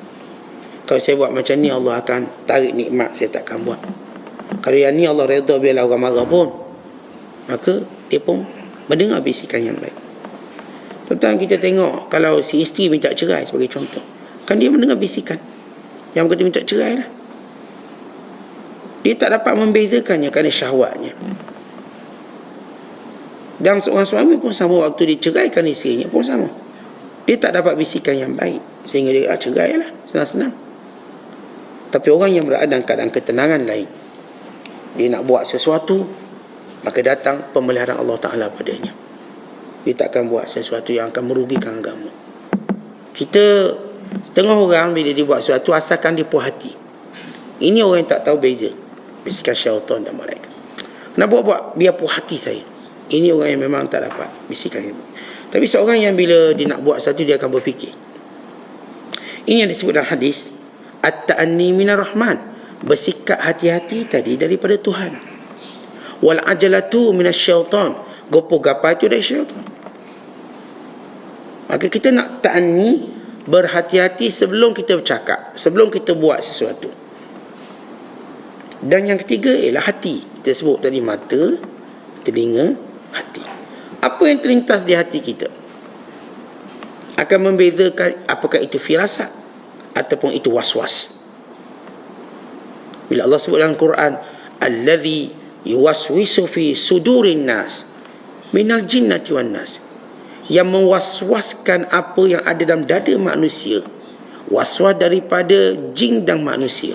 Kalau saya buat macam ni Allah akan tarik nikmat, saya tak akan buat. Kalau yang ni Allah redha biarlah orang marah pun, maka dia pun mendengar bisikan yang baik. Tuan-tuan, kita tengok kalau si isteri minta cerai sebagai contoh, kan dia mendengar bisikan yang berkata minta cerai lah. Dia tak dapat membezakannya kerana syahwatnya. Dan seorang suami pun sama, waktu dia ceraikan isterinya pun sama. Dia tak dapat bisikan yang baik, sehingga dia cerai lah, senang-senang. Tapi orang yang berada dalam keadaan ketenangan lain, dia nak buat sesuatu, maka datang pemeliharaan Allah Ta'ala padanya. Dia tak akan buat sesuatu yang akan merugikan agama. Kita, setengah orang bila dia buat sesuatu, asalkan dia puas hati. Ini orang yang tak tahu beza bisikan syaitan dan malaikat. Nak buat biar puas hati saya. Ini orang yang memang tak dapat bisikan yang baik. Tapi seorang yang bila dia nak buat sesuatu, dia akan berfikir. Ini yang disebut dalam hadis, at-ta'anni minar rahman, bersikap hati-hati tadi daripada Tuhan. Wal ajalatu minasyaitan, gopoh-gapai itu dari syaitan. Maka kita nak ta'anni, berhati-hati sebelum kita bercakap, sebelum kita buat sesuatu. Dan yang ketiga ialah hati. Kita sebut tadi mata, telinga, hati. Apa yang terlintas di hati kita akan membezakan apakah itu firasat ataupun itu was-was. Bila Allah sebut dalam Quran, allazi yuwaswisu fi sudurin nas minal jinnati wan nas, yang mewaswaskan apa yang ada dalam dada manusia, waswas daripada jin dan manusia.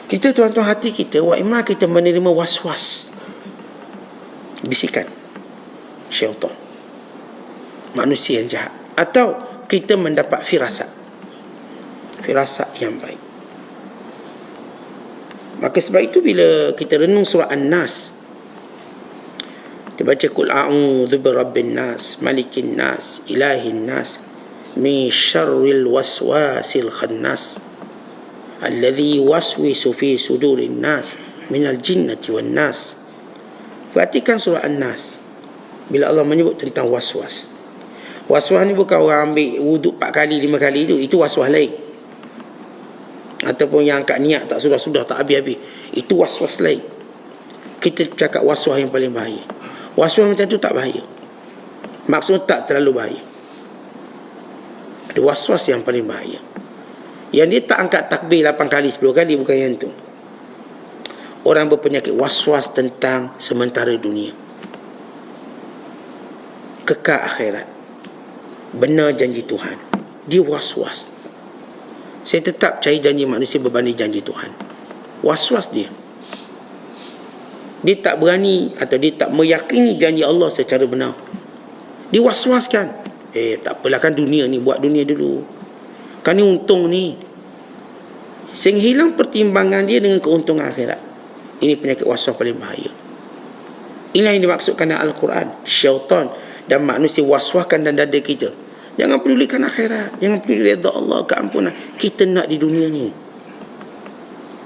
Kita, tuan-tuan, hati kita, wa imma kita menerima was-was, bisikan syaitan, manusia yang jahat, atau kita mendapat firasat yang baik. Maka sebab itu bila kita renung surah An-Nas, kita baca qul a'udzu birabbin nas, malikin nas, ilahin nas, min syarril waswasil khannas, alladhi waswisu fi sudurin nas minal jinnati wan nas. Perhatikan surah An-Nas. Bila Allah menyebut tentang was-was, was-was ni bukan orang ambil wuduk 4 kali 5 kali itu was-was lain. Ataupun yang angkat niat tak sudah tak habis-habis, itu was-was lain. Kita cakap was-was yang paling bahaya. Was-was macam tu tak bahaya, maksud tak terlalu bahaya. Ada was-was yang paling bahaya, yang dia tak angkat takbir 8 kali 10 kali, bukan yang tu. Orang berpenyakit was-was tentang sementara dunia, kekal akhirat, benar janji Tuhan, dia was-was. Saya tetap cari janji manusia berbanding janji Tuhan. Was-was dia. Dia tak berani atau dia tak meyakini janji Allah secara benar. Dia was-waskan. Tak apalah, kan dunia ni, buat dunia dulu, kan ni untung ni. Sehingga hilang pertimbangan dia dengan keuntungan akhirat. Ini penyakit was-was paling bahaya. Inilah yang dimaksudkan dalam Al-Quran. Syaitan dan manusia was-waskan dalam dada kita. Jangan pedulikan akhirat, jangan peduli redha Allah, keampunan. Kita nak di dunia ni.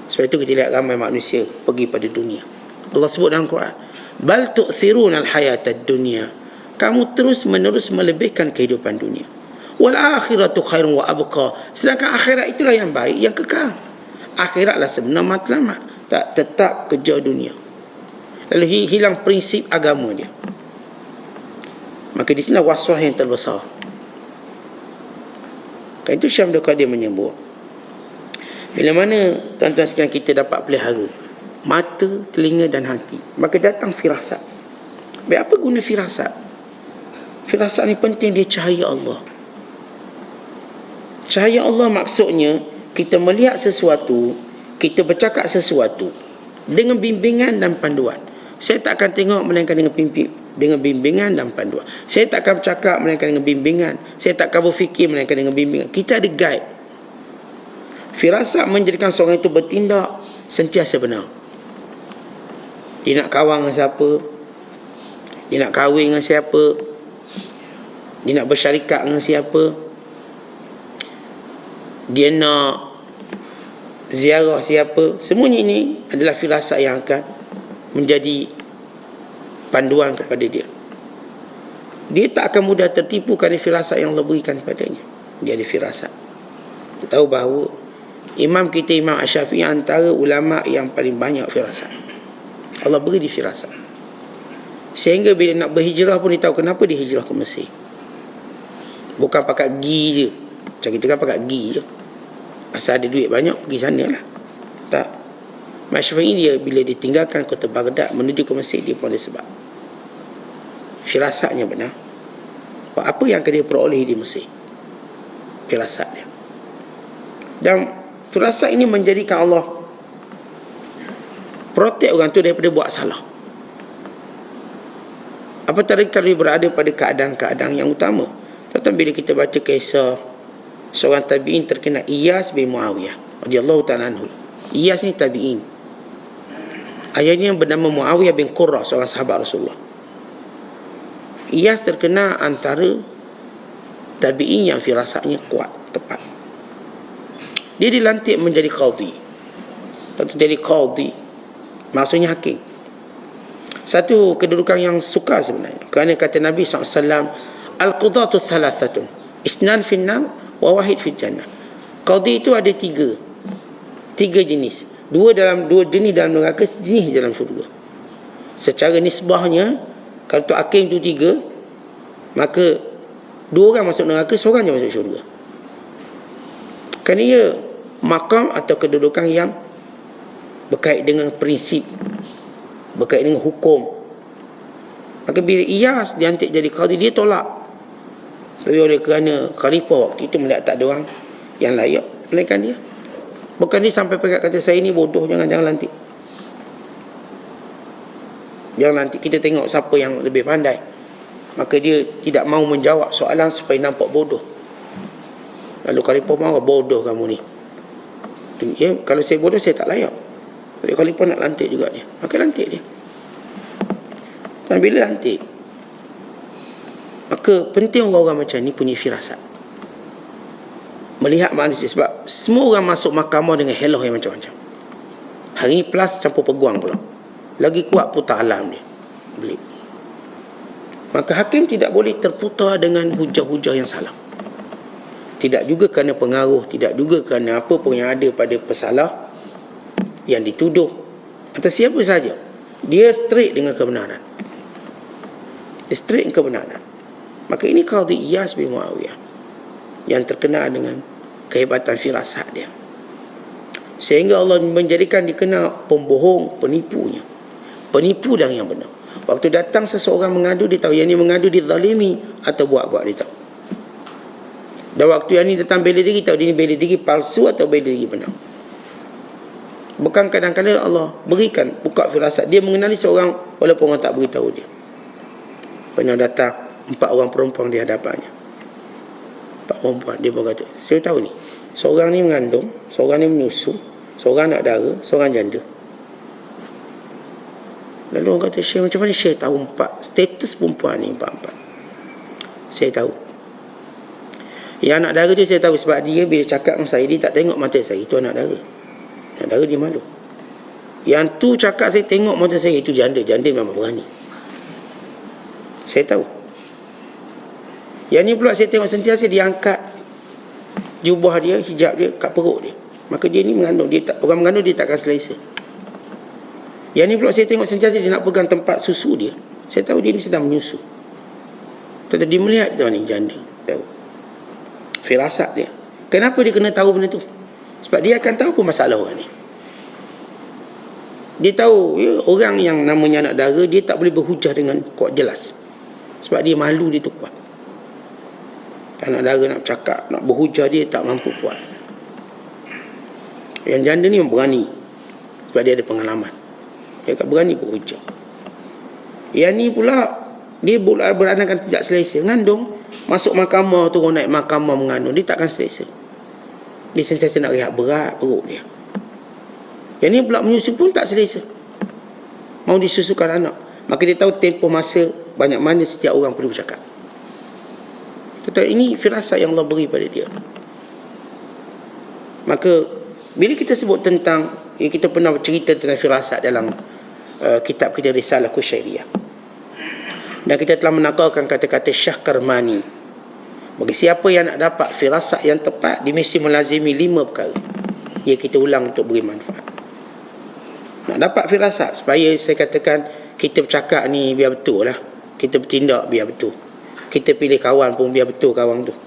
Sebab itu kita lihat ramai manusia pergi pada dunia. Allah sebut dalam Quran, bal tu'thiruna al-hayatad dunya, kamu terus menerus melebihkan kehidupan dunia. Wal akhiratu khairun wa abqa, sedangkan akhirat itulah yang baik, yang kekal. Akhiratlah sebenar matlamat, tak tetap kejar dunia. Lalu hilang prinsip agama dia. Maka di sini waswas yang terbesar. Kan itu Syekh Abdul Qadir menyebut, bila mana tuan-tuan sekalian kita dapat pelihara mata, telinga dan hati, maka datang firasat. Baik, apa guna firasat? Firasat ni penting, dia cahaya Allah. Cahaya Allah maksudnya kita melihat sesuatu kita bercakap sesuatu dengan bimbingan dan panduan. Saya tak akan tengok melainkan dengan bimbingan dan panduan. Saya tak akan bercakap melainkan dengan bimbingan. Saya tak akan berfikir melainkan dengan bimbingan. Kita ada guide. Firasat menjadikan seorang itu bertindak sentiasa benar. Dia nak kawan dengan siapa, dia nak kahwin dengan siapa, dia nak bersyarikat dengan siapa, dia nak ziarah siapa. Semuanya ini adalah firasat yang akan menjadi panduan kepada dia. Dia tak akan mudah tertipu kerana firasat yang Allah berikan kepadanya. Dia ada firasat. Kita tahu bahawa imam kita, Imam Asy-Syafi'i, antara ulama yang paling banyak firasat. Allah beri dia firasat. Sehingga bila nak berhijrah pun dia tahu kenapa dia hijrah ke Mesir. Bukan pakat gi je. Macam kita kan pakat gi je. Asal ada duit banyak, pergi sana lah. Tak. Imam Syafi'i dia, bila ditinggalkan kota Baghdad menuju ke Mesir, dia pun ada sebab. Firasatnya benar. Apa yang akan dia peroleh di Mesir? Firasat dia. Dan firasat ini menjadikan Allah protect orang tu daripada buat salah. Apatah kalau dia berada pada keadaan-keadaan yang utama. Tetapi bila kita baca kisah seorang tabi'in terkenal, Iyas bin Muawiyah radhiyallahu ta'ala anhu. Iyas ni tabi'in. Ayahnya bernama Muawiyah bin Qurrah, seorang sahabat Rasulullah. Iyas terkenal antara tabi'in yang firasatnya kuat, tepat. Dia dilantik menjadi qadhi. Waktu jadi qadhi, maksudnya hakim. Satu kedudukan yang sukar sebenarnya. Kerana kata Nabi SAW, Al-qudatu thalathatun, isnan finnar wa wahid fil jannah. Qadhi itu ada tiga jenis. Dua jenis dalam neraka, sejenis dalam syurga. Secara nisbahnya, kalau tu hakim tu 3, maka 2 orang masuk neraka, seorang je masuk syurga. Kerana ia makam atau kedudukan yang berkait dengan prinsip, berkait dengan hukum. Maka bila Iyas diantik jadi qadhi, dia tolak. Tapi oleh kerana khalifah waktu itu melihat tak ada orang yang layak melainkan dia. Bukan dia sampai pekat kata, saya ni bodoh, jangan lantik. Jangan lantik, kita tengok siapa yang lebih pandai. Maka dia tidak mahu menjawab soalan supaya nampak bodoh. Lalu khalifah marah, bodoh kamu ni. Ya, kalau saya bodoh, saya tak layak. Tapi khalifah nak lantik juga dia, maka lantik dia. Dan bila lantik, maka penting orang-orang macam ni punya firasat, melihat manusia. Sebab semua orang masuk mahkamah dengan helah yang macam-macam. Hari ni plus campur peguang pula, lagi kuat putar alam dia beli. Maka hakim tidak boleh terputar dengan hujah-hujah yang salah. Tidak juga kerana pengaruh, tidak juga kerana apa pun yang ada pada pesalah yang dituduh atau siapa saja. Dia straight dengan kebenaran. Dia straight dengan kebenaran. Maka ini Qadhi Iyas bin Muawiyah yang terkenal dengan kehebatan firasat dia. Sehingga Allah menjadikan dikenal pembohong, penipunya. Penipu dan yang benar. Waktu datang seseorang mengadu, dia tahu yang ni mengadu dizalimi atau buat-buat, dia tahu. Dan waktu yang ni datang bela diri, tahu dia ni bela diri palsu atau bela diri benar. Bukan kadang-kadang Allah berikan buka firasat. Dia mengenali seorang walaupun orang tak beritahu dia. Pernah datang 4 orang perempuan di hadapannya. 4 perempuan. Dia pun kata, saya tahu ni, seorang ni mengandung, seorang ni menyusu, seorang anak dara, seorang janda. Lalu orang kata, Syekh, macam mana Syekh tahu 4 status perempuan ni 4-4? Saya tahu. Yang anak dara tu saya tahu sebab dia bila cakap dengan saya, dia tak tengok mata saya, itu anak dara. Anak dara dia malu. Yang tu cakap saya tengok mata saya, itu janda. Janda memang berani. Saya tahu. Yang ni pula saya tengok sentiasa dia angkat jubah dia, hijab dia kat perut dia. Maka dia ni mengandung. Orang mengandung dia takkan selesa. Yang ni pula saya tengok sentiasa dia nak pegang tempat susu dia. Saya tahu dia ni sedang menyusu. Tetapi dia melihat dia ni janda. Tahu. Firasat dia. Kenapa dia kena tahu benda tu? Sebab dia akan tahu apa masalah orang ni. Dia tahu ya, orang yang namanya anak dara, dia tak boleh berhujah dengan kuat jelas. Sebab dia malu, dia tu kuat. Anak dara nak bercakap, nak berhujah, dia tak mampu kuat. Yang janda ni yang berani, sebab dia ada pengalaman. Dia tak berani berucap. Yang ni pula dia beranakan tidak selesa, ngandung, masuk mahkamah, turun naik mahkamah mengandung, dia takkan selesa. Dia sentiasa nak rehat berat perut dia. Yang ni pula menyusu pun tak selesa, mau disusukan anak. Maka dia tahu tempoh masa banyak mana setiap orang perlu bercakap. Tetapi ini firasat yang Allah beri pada dia. Maka bila kita sebut tentang, kita pernah bercerita tentang firasat dalam kitab kita Risalah Kusyairiyah, dan kita telah menakalkan kata-kata Syekh Karmani. Bagi siapa yang nak dapat firasat yang tepat, dia mesti melazimi 5 perkara. Ya, kita ulang untuk beri manfaat. Nak dapat firasat, supaya saya katakan kita bercakap ni biar betul lah, kita bertindak biar betul, kita pilih kawan pun biar betul kawan tu.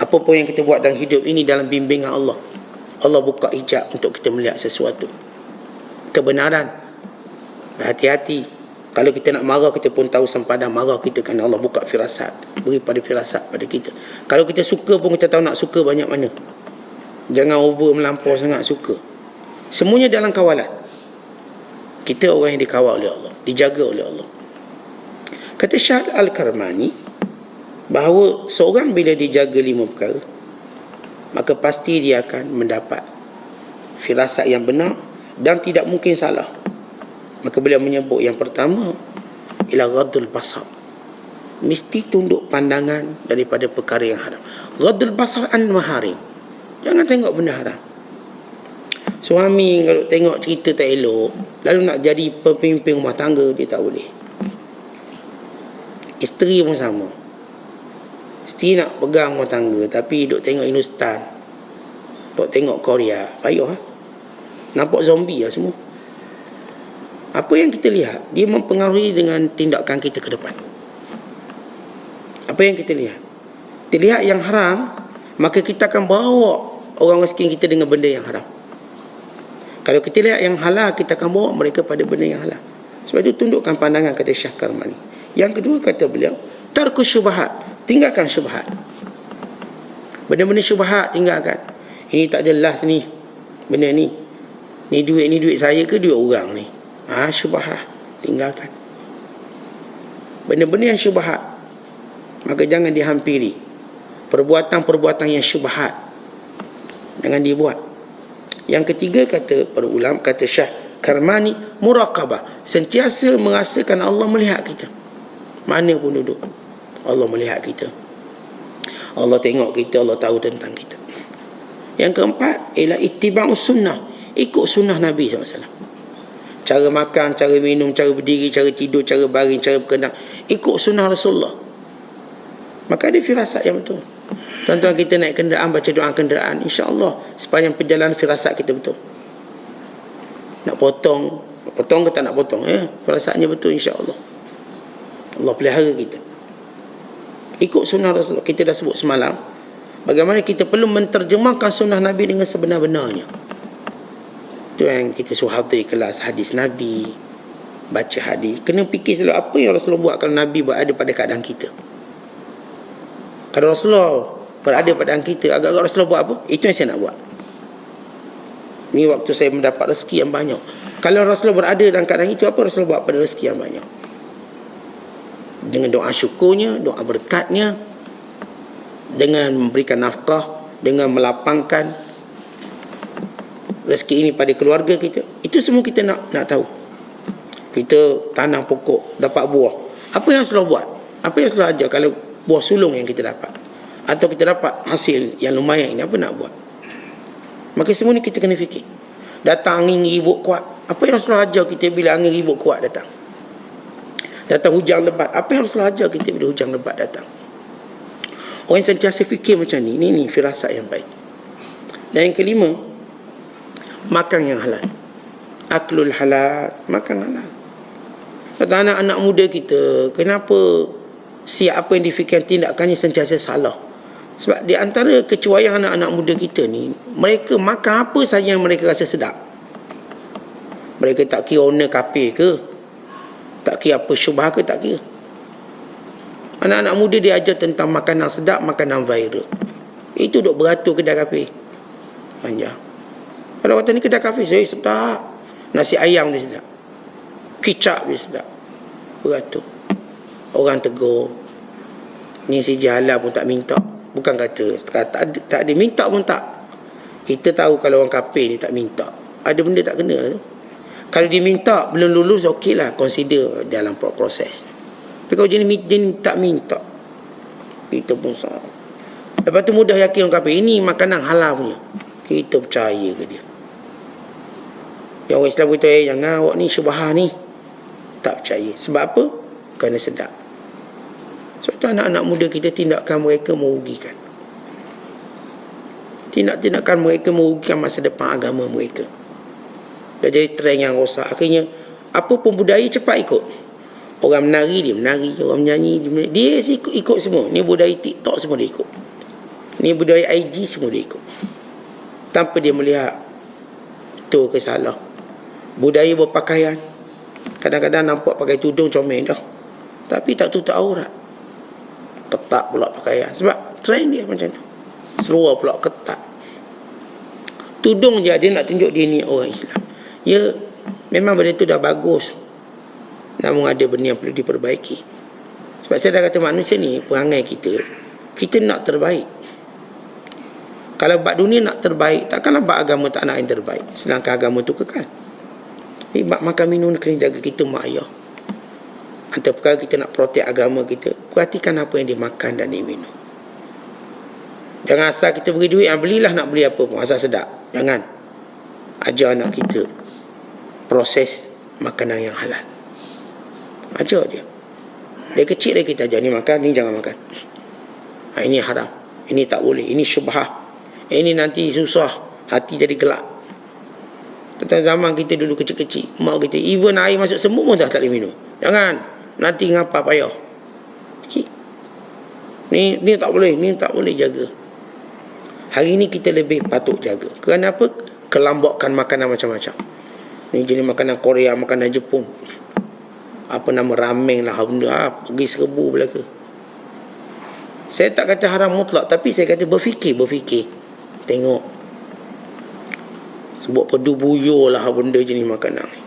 Apa pun yang kita buat dalam hidup ini dalam bimbingan Allah. Allah buka hijab untuk kita melihat sesuatu kebenaran. Hati-hati, kalau kita nak marah, kita pun tahu sempadan marah kita, kerana Allah buka firasat, beri pada firasat pada kita. Kalau kita suka pun kita tahu nak suka banyak mana. Jangan over melampau sangat suka. Semuanya dalam kawalan. Kita orang yang dikawal oleh Allah, dijaga oleh Allah. Kata Syekh Al-Karmani bahawa seorang bila dijaga 5 perkara, maka pasti dia akan mendapat firasat yang benar dan tidak mungkin salah. Maka beliau menyebut yang pertama, ila ghaddul basar, mesti tunduk pandangan daripada perkara yang haram. Ghaddul basar an maharim, jangan tengok benda haram. Suami kalau tengok cerita tak elok, lalu nak jadi pemimpin rumah tangga, dia tak boleh. Isteri pun sama. Isteri nak pegang rumah tangga, tapi duk tengok Hindustan, duk tengok Korea, payah. Nampak zombie lah semua. Apa yang kita lihat, dia mempengaruhi dengan tindakan kita ke depan. Apa yang kita lihat? Kita lihat yang haram, maka kita akan bawa orang miskin kita dengan benda yang haram. Kalau kita lihat yang halal, kita akan bawa mereka pada benda yang halal. Sebab itu tundukkan pandangan, kata Syekh Karmani. Yang kedua, kata beliau, tarku syubhat, tinggalkan syubhat. Benda-benda syubhat tinggalkan. Ini tak jelas ni, benda ni. Ni duit saya ke duit orang ni? Syubhat, tinggalkan. Benda-benda yang syubhat, maka jangan dihampiri. Perbuatan-perbuatan yang syubhat, jangan dibuat. Yang ketiga, kata para ulama, kata Syekh Karmani, muraqabah, sentiasa merasakan Allah melihat kita mana pun duduk. Allah melihat kita, Allah tengok kita, Allah tahu tentang kita. Yang keempat ialah ittiba'us sunnah, ikut sunnah Nabi SAW. Cara makan, cara minum, cara berdiri, cara tidur, cara baring, cara berkenang, ikut sunnah Rasulullah. Maka ada firasat yang betul. Tuan-tuan, kita naik kenderaan, baca doa kenderaan, insya-Allah sepanjang perjalanan firasat kita betul. Nak potong ke tak nak potong, firasatnya betul, insya-Allah. Allah pelihara kita. Ikut sunnah Rasulullah. Kita dah sebut semalam bagaimana kita perlu menterjemahkan sunnah Nabi dengan sebenar-benarnya. Itu yang kita suruh hafal kelas hadis Nabi, baca hadis. Kena fikir selalu apa yang Rasulullah buat kalau Nabi berada pada keadaan kita. Kalau Rasulullah berada pada keadaan kita, agak-agak Rasulullah buat apa? Itu yang saya nak buat. Ini waktu saya mendapat rezeki yang banyak. Kalau Rasulullah berada dalam keadaan itu, apa Rasulullah buat pada rezeki yang banyak? Dengan doa syukurnya, doa berkatnya, dengan memberikan nafkah, dengan melapangkan rezeki ini pada keluarga kita. Itu semua kita nak tahu. Kita tanam pokok, dapat buah. Apa yang Rasulullah buat? Apa yang Rasulullah ajar kalau buah sulung yang kita dapat, atau kita dapat hasil yang lumayan ini, apa nak buat? Maka semua ni kita kena fikir. Datang angin ribut kuat, apa yang Rasulullah ajar kita bila angin ribut kuat datang? Datang hujan lebat, apa yang Rasulullah ajar kita bila hujan lebat datang? Orang yang sentiasa fikir macam ni, ini firasat yang baik. Dan yang kelima, makan yang halal. Aklul halal, makan halal. Kata anak-anak muda kita, kenapa siap apa yang difikirkan tindakannya sentiasa salah? Sebab di antara kecuaian anak-anak muda kita ni, mereka makan apa saja yang mereka rasa sedap. Mereka tak kira owner kafir ke, tak kira apa syubhah ke, tak kira. Anak-anak muda dia ajar tentang makanan sedap, makanan viral. Itu duk beratur kedai kafe panjang. Kalau kata ni kedai kafe, sedap. Nasi ayam dia sedap. Kicap dia sedap. Beratur. Orang tegur. Ni si halal pun tak minta. Bukan kata tak ada minta pun tak. Kita tahu kalau orang kafe ni tak minta. Ada benda tak kena tu. Kalau dia minta belum lulus, okey lah, consider dalam proses. Tapi kalau dia tak minta, kita pun salah. Lepas tu mudah yakin orang kafe ini makanan halal punya. Kita percaya ke dia? Yang orang Islam kata, jangan awak ni syubhah ni. Tak percaya. Sebab apa? Kerana sedap. Sebab tu anak-anak muda kita, tindakan mereka merugikan. Tindakan mereka merugikan masa depan agama mereka. Dah jadi trend yang rosak. Akhirnya, apa pun budaya cepat ikut. Orang menari, dia menari. Orang menyanyi, dia menyanyi. Dia ikut semua. Ni budaya TikTok, semua dia ikut. Ni budaya IG, semua dia ikut. Tanpa dia melihat betul ke salah. Budaya berpakaian, kadang-kadang nampak pakai tudung comel dah, tapi tak tutup aurat. Ketat pula pakaian. Sebab trend dia macam tu. Seluar pula ketat. Tudung je dia nak tunjuk dia ni orang Islam. Ya, memang benda tu dah bagus, namun ada benda yang perlu diperbaiki. Sebab saya dah kata manusia ni, perangai kita nak terbaik. Kalau bab dunia nak terbaik, takkanlah bab agama tak nak yang terbaik. Sedangkan agama tu kekal. Jadi bab makan minum kena jaga kita mak ayah. Antara perkara kita nak protek agama kita, perhatikan apa yang dia makan dan dia minum. Jangan asal kita beri duit, belilah, nak beli apa pun, asal sedap. Jangan. Ajar anak kita proses makanan yang halal. Ajar dia. Dari kecil dah kita ajar, ni makan, ni jangan makan. Ini haram, ini tak boleh, ini syubhah, ini nanti susah, hati jadi gelap. Tentang zaman kita dulu kecil-kecil, mak kita even air masuk semut pun tak boleh minum. Jangan, nanti ngapa payah. Okay. Ni tak boleh, ni tak boleh, jaga. Hari ni kita lebih patut jaga. Kerana apa? Kelambakan makanan macam-macam. Ni jenis makanan Korea, makanan Jepun. Apa nama, ramen lah, benda pergi serbu belaka. Saya tak kata haram mutlak, tapi saya kata berfikir. Tengok. Sebab pedu buyur lah benda jenis makanan ni.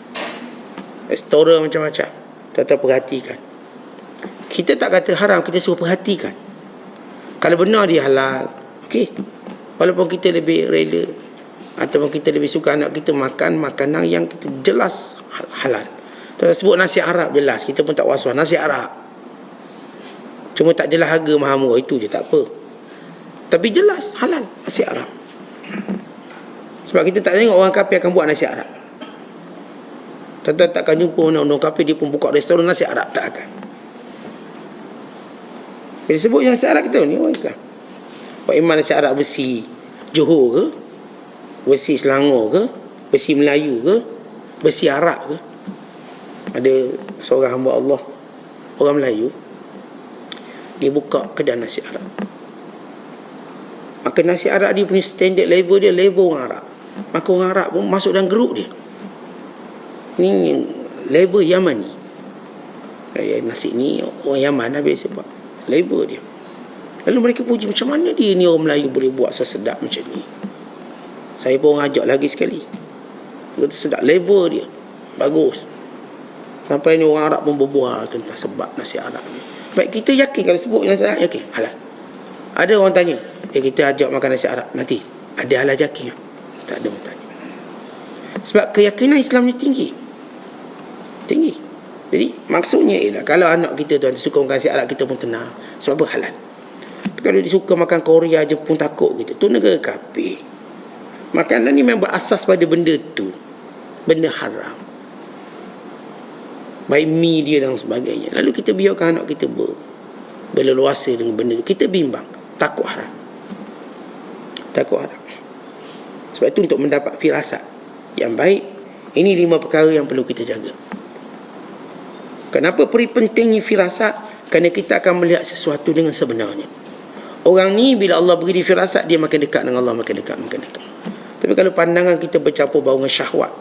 Restoran macam-macam. Tetap perhatikan. Kita tak kata haram, kita suruh perhatikan. Kalau benar dia halal, okey. Walaupun kita lebih rela ataupun kita lebih suka anak kita makan makanan yang kita jelas halal. Kita sebut nasi Arab jelas, kita pun tak was-was. Nasi Arab, cuma tak jelas harga mahal murah, itu je, tak apa. Tapi jelas halal nasi Arab. Sebab kita tak tengok orang kafir akan buat nasi Arab. Tentu takkan jumpa orang kafir dia pun buka restoran nasi Arab, tak akan. Bila sebut yang nasi Arab, kita ni orang Islam. Pak Iman nasi Arab besi Johor ke, besi Selangor ke, besi Melayu ke, besi Arab ke. Ada seorang hamba Allah, orang Melayu, dia buka kedai nasi Arab. Maka nasi Arab dia punya standard level dia, level orang Arab. Maka orang Arab pun masuk dalam grup dia. Ni level Yamani. Nasi ni orang Yaman lah biasa buat. Level dia. Lalu mereka puji, macam mana dia ni orang Melayu boleh buat sesedap macam ni. Saya pun ajak lagi sekali. Itu sedap, level dia bagus. Sampai ni orang Arab pun berbual tentang sebab nasi Arab ni. Baik, kita yakin kalau sebut nasi Arab, yakin halal. Ada orang tanya, kita ajak makan nasi Arab, nanti ada halal yakin? Tak ada orang tanya. Sebab keyakinan Islam ni tinggi. Jadi maksudnya ialah kalau anak kita tuan suka makan nasi Arab, kita pun tenang. Sebab apa? Halal. Tapi kalau dia suka makan Korea, Jepun, takut kita, tu negara kafir. Makanan ni memang berasas pada benda tu, benda haram, baik mi dia dan sebagainya. Lalu kita biarkan anak kita berleluasa dengan benda tu. Kita bimbang, takut haram. Sebab itu untuk mendapat firasat yang baik, ini 5 perkara yang perlu kita jaga. Kenapa pentingnya firasat? Kerana kita akan melihat sesuatu dengan sebenarnya. Orang ni bila Allah beri dia firasat, dia makin dekat dengan Allah, makin dekat. Tapi kalau pandangan kita bercampur bau dengan syahwat,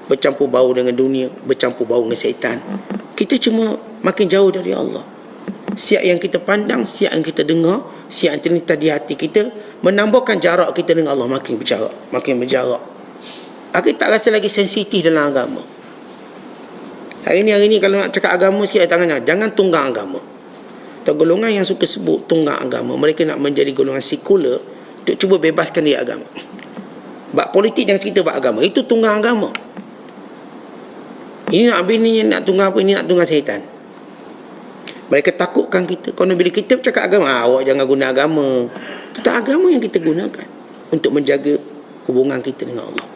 bercampur bau dengan dunia, bercampur bau dengan syaitan, kita cuma makin jauh dari Allah. Siap yang kita pandang, siap yang kita dengar, siap yang terlintas di hati kita, menambahkan jarak kita dengan Allah makin berjarak. Aku tak rasa lagi sensitif dalam agama. Hari ni kalau nak cakap agama sikit, tangannya jangan tunggang agama. Atau golongan yang suka sebut tunggang agama, mereka nak menjadi golongan sekular untuk cuba bebaskan dia agama. Bab politik jangan cerita bab agama, itu tunggang agama. Ini nak bini, nak tunggang apa, ini nak tunggang syaitan. Mereka takutkan kita. Kalau bila kita bercakap agama, awak jangan guna agama. Kita agama yang kita gunakan untuk menjaga hubungan kita dengan Allah.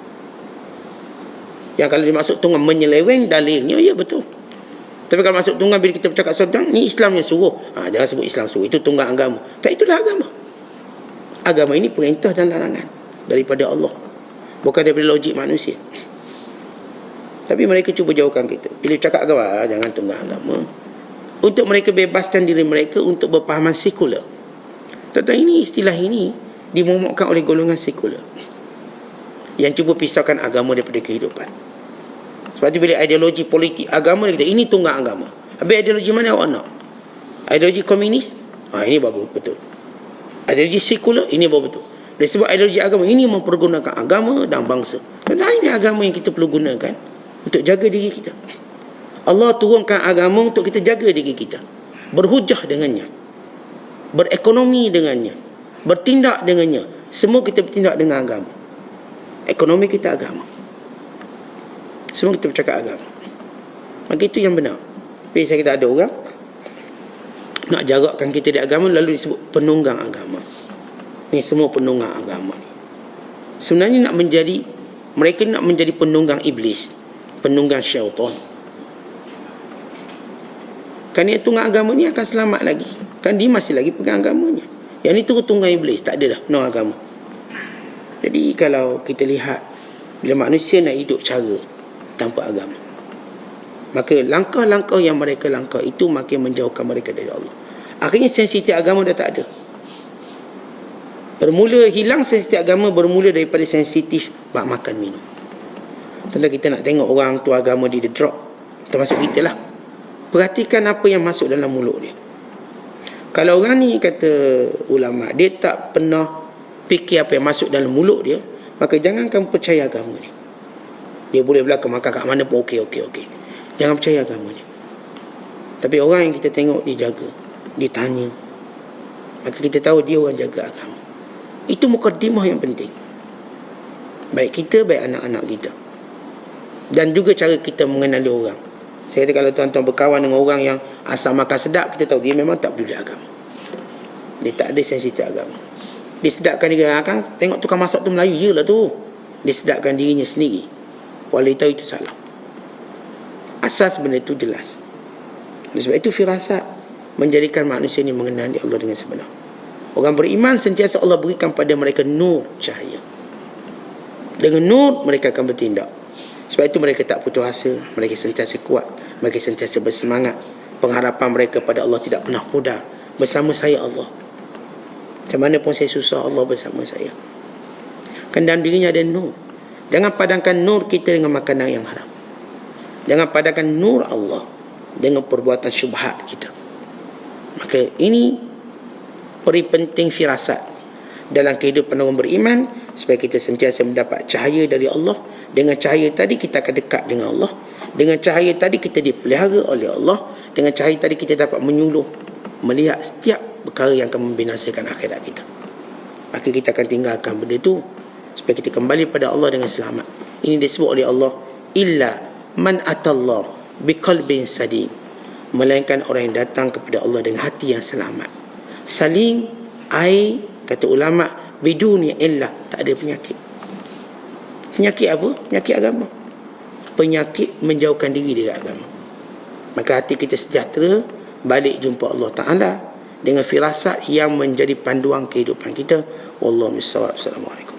Yang kalau dimaksud tunggang menyeleweng dalilnya, ya betul. Tapi kalau masuk tunggang bila kita bercakap sedang, ni Islam yang suruh. Jangan sebut Islam suruh, itu tunggang agama. Tak, itulah agama. Agama ini perintah dan larangan daripada Allah, bukan daripada logik manusia. Tapi mereka cuba jauhkan kita. Bila cakap agama, jangan tunggang agama. Untuk mereka bebaskan diri mereka untuk berpahaman sekular. Tentang ini, istilah ini dimomokkan oleh golongan sekular yang cuba pisahkan agama daripada kehidupan. Sebab tu bila ideologi politik agama, dia kata ini tunggang agama. Habis ideologi mana awak nak? Ideologi komunis? Ini bagus, betul. Ideologi sekular? Ini bagus, betul. Dia sebut ideologi agama, ini mempergunakan agama dan bangsa. Tentang ini agama yang kita perlu gunakan untuk jaga diri kita. Allah turunkan agama untuk kita jaga diri kita, berhujah dengannya, berekonomi dengannya, bertindak dengannya. Semua kita bertindak dengan agama. Ekonomi kita agama, semua kita bercakap agama. Maka itu yang benar. Tapi saya kata ada orang nak jarakkan kita dari agama, lalu disebut penunggang agama. Ni semua penunggang agama ni sebenarnya mereka nak menjadi penunggang iblis, penunggang syaitan. Kan yang tunggang agama ni akan selamat lagi. Kan dia masih lagi pegang agamanya. Yang ni tu tunggang iblis, tak ada dah no agama. Jadi kalau kita lihat, bila manusia nak hidup cara tanpa agama, maka langkah-langkah yang mereka langkah itu makin menjauhkan mereka dari Allah. Akhirnya sensitif agama dah tak ada. Bermula hilang sensitif agama, bermula daripada sensitif bab makan minum. Tentu kita nak tengok orang tu agama dia drop, termasuk kita lah. Perhatikan apa yang masuk dalam mulut dia. Kalau orang ni, kata ulama, dia tak pernah fikir apa yang masuk dalam mulut dia, maka jangan kamu percaya agama ni. Dia boleh belakang makan kat mana pun okey. Jangan percaya agama ni. Tapi orang yang kita tengok dia jaga, dia tanya, maka kita tahu dia orang jaga agama. Itu mukadimah yang penting. Baik kita, baik anak-anak kita. Dan juga cara kita mengenali orang. Saya kata kalau tuan-tuan berkawan dengan orang yang asal makan sedap, kita tahu dia memang tak peduli agama. Dia tak ada sensitif agama. Dia sedapkan diri. Kan tengok tukang masak tu Melayu, yelah tu. Dia sedapkan dirinya sendiri, walau tahu itu salah. Asas benda itu jelas. Sebab itu firasat menjadikan manusia ini mengenali Allah dengan sebenar. Orang beriman sentiasa Allah berikan pada mereka nur, cahaya. Dengan nur mereka akan bertindak. Sebab itu mereka tak putus asa, mereka sentiasa kuat, mereka sentiasa bersemangat. Pengharapan mereka pada Allah tidak pernah pudar. Bersama saya Allah, macam mana pun saya susah, Allah bersama saya. Kan dalam dirinya ada nur. Jangan padamkan nur kita dengan makanan yang haram. Jangan padamkan nur Allah dengan perbuatan syubhat kita. Maka ini peri penting firasat dalam kehidupan orang beriman, supaya kita sentiasa mendapat cahaya dari Allah. Dengan cahaya tadi kita akan dekat dengan Allah. Dengan cahaya tadi kita dipelihara oleh Allah. Dengan cahaya tadi kita dapat menyuluh, melihat setiap perkara yang akan membinasakan akhirat kita. Maka kita akan tinggalkan benda itu supaya kita kembali pada Allah dengan selamat. Ini disebut oleh Allah, illa man atallah biqalbin salim, melainkan orang yang datang kepada Allah dengan hati yang selamat. Salim ai, kata ulama, biduni illah, tak ada penyakit. Penyakit apa? Penyakit agama. Penyakit menjauhkan diri dari agama. Maka hati kita sejahtera, balik jumpa Allah Ta'ala dengan firasat yang menjadi panduan kehidupan kita. Wallahu a'lam. Assalamualaikum.